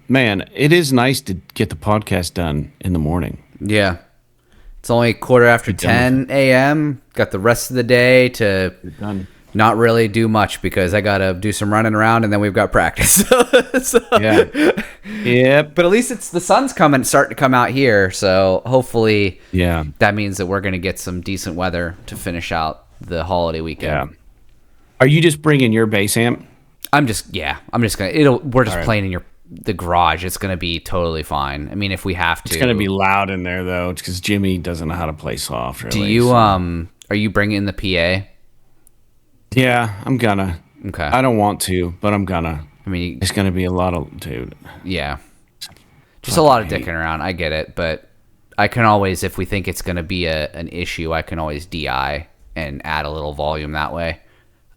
man, it is nice to get the podcast done in the morning. Yeah. It's only 10:15 a.m. Got the rest of the day to not really do much because I got to do some running around and then we've got practice. Yeah. Yep. But at least the sun's starting to come out here. So hopefully that means that we're going to get some decent weather to finish out the holiday weekend. Yeah. Are you just bringing your bass amp? I'm just we're just playing in the garage. It's going to be totally fine. I mean, if we have to. It's going to be loud in there though, because Jimmy doesn't know how to play soft. Really, do you are you bringing the PA? Yeah, I'm gonna. Okay. I don't want to, but I'm gonna. I mean, it's gonna be a lot of dude. Yeah. Just a lot of dicking around. I get it, but I can always, if we think it's going to be an issue, I can always DI and add a little volume that way.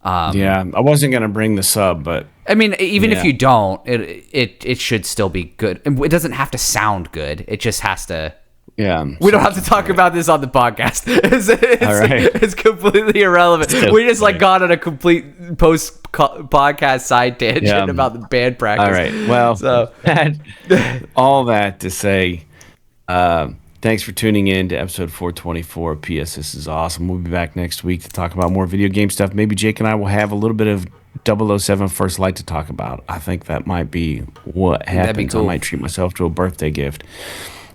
Yeah, I wasn't gonna bring the sub, but I mean, even if you don't, it should still be good. It doesn't have to sound good. It just has to. Yeah, we don't have to talk about this on the podcast. It's completely irrelevant. We just got on a complete post podcast side tangent about the band practice. All right. Well, so all that to say, thanks for tuning in to episode 424 of PS. This is awesome. We'll be back next week to talk about more video game stuff. Maybe Jake and I will have a little bit of 007 First Light to talk about. I think that might be what happens. That'd be cool. I might treat myself to a birthday gift.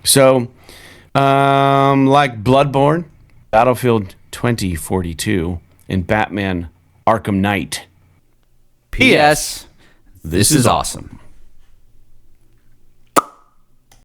So, like Bloodborne, Battlefield 2042, and Batman Arkham Knight. P.S. This is awesome.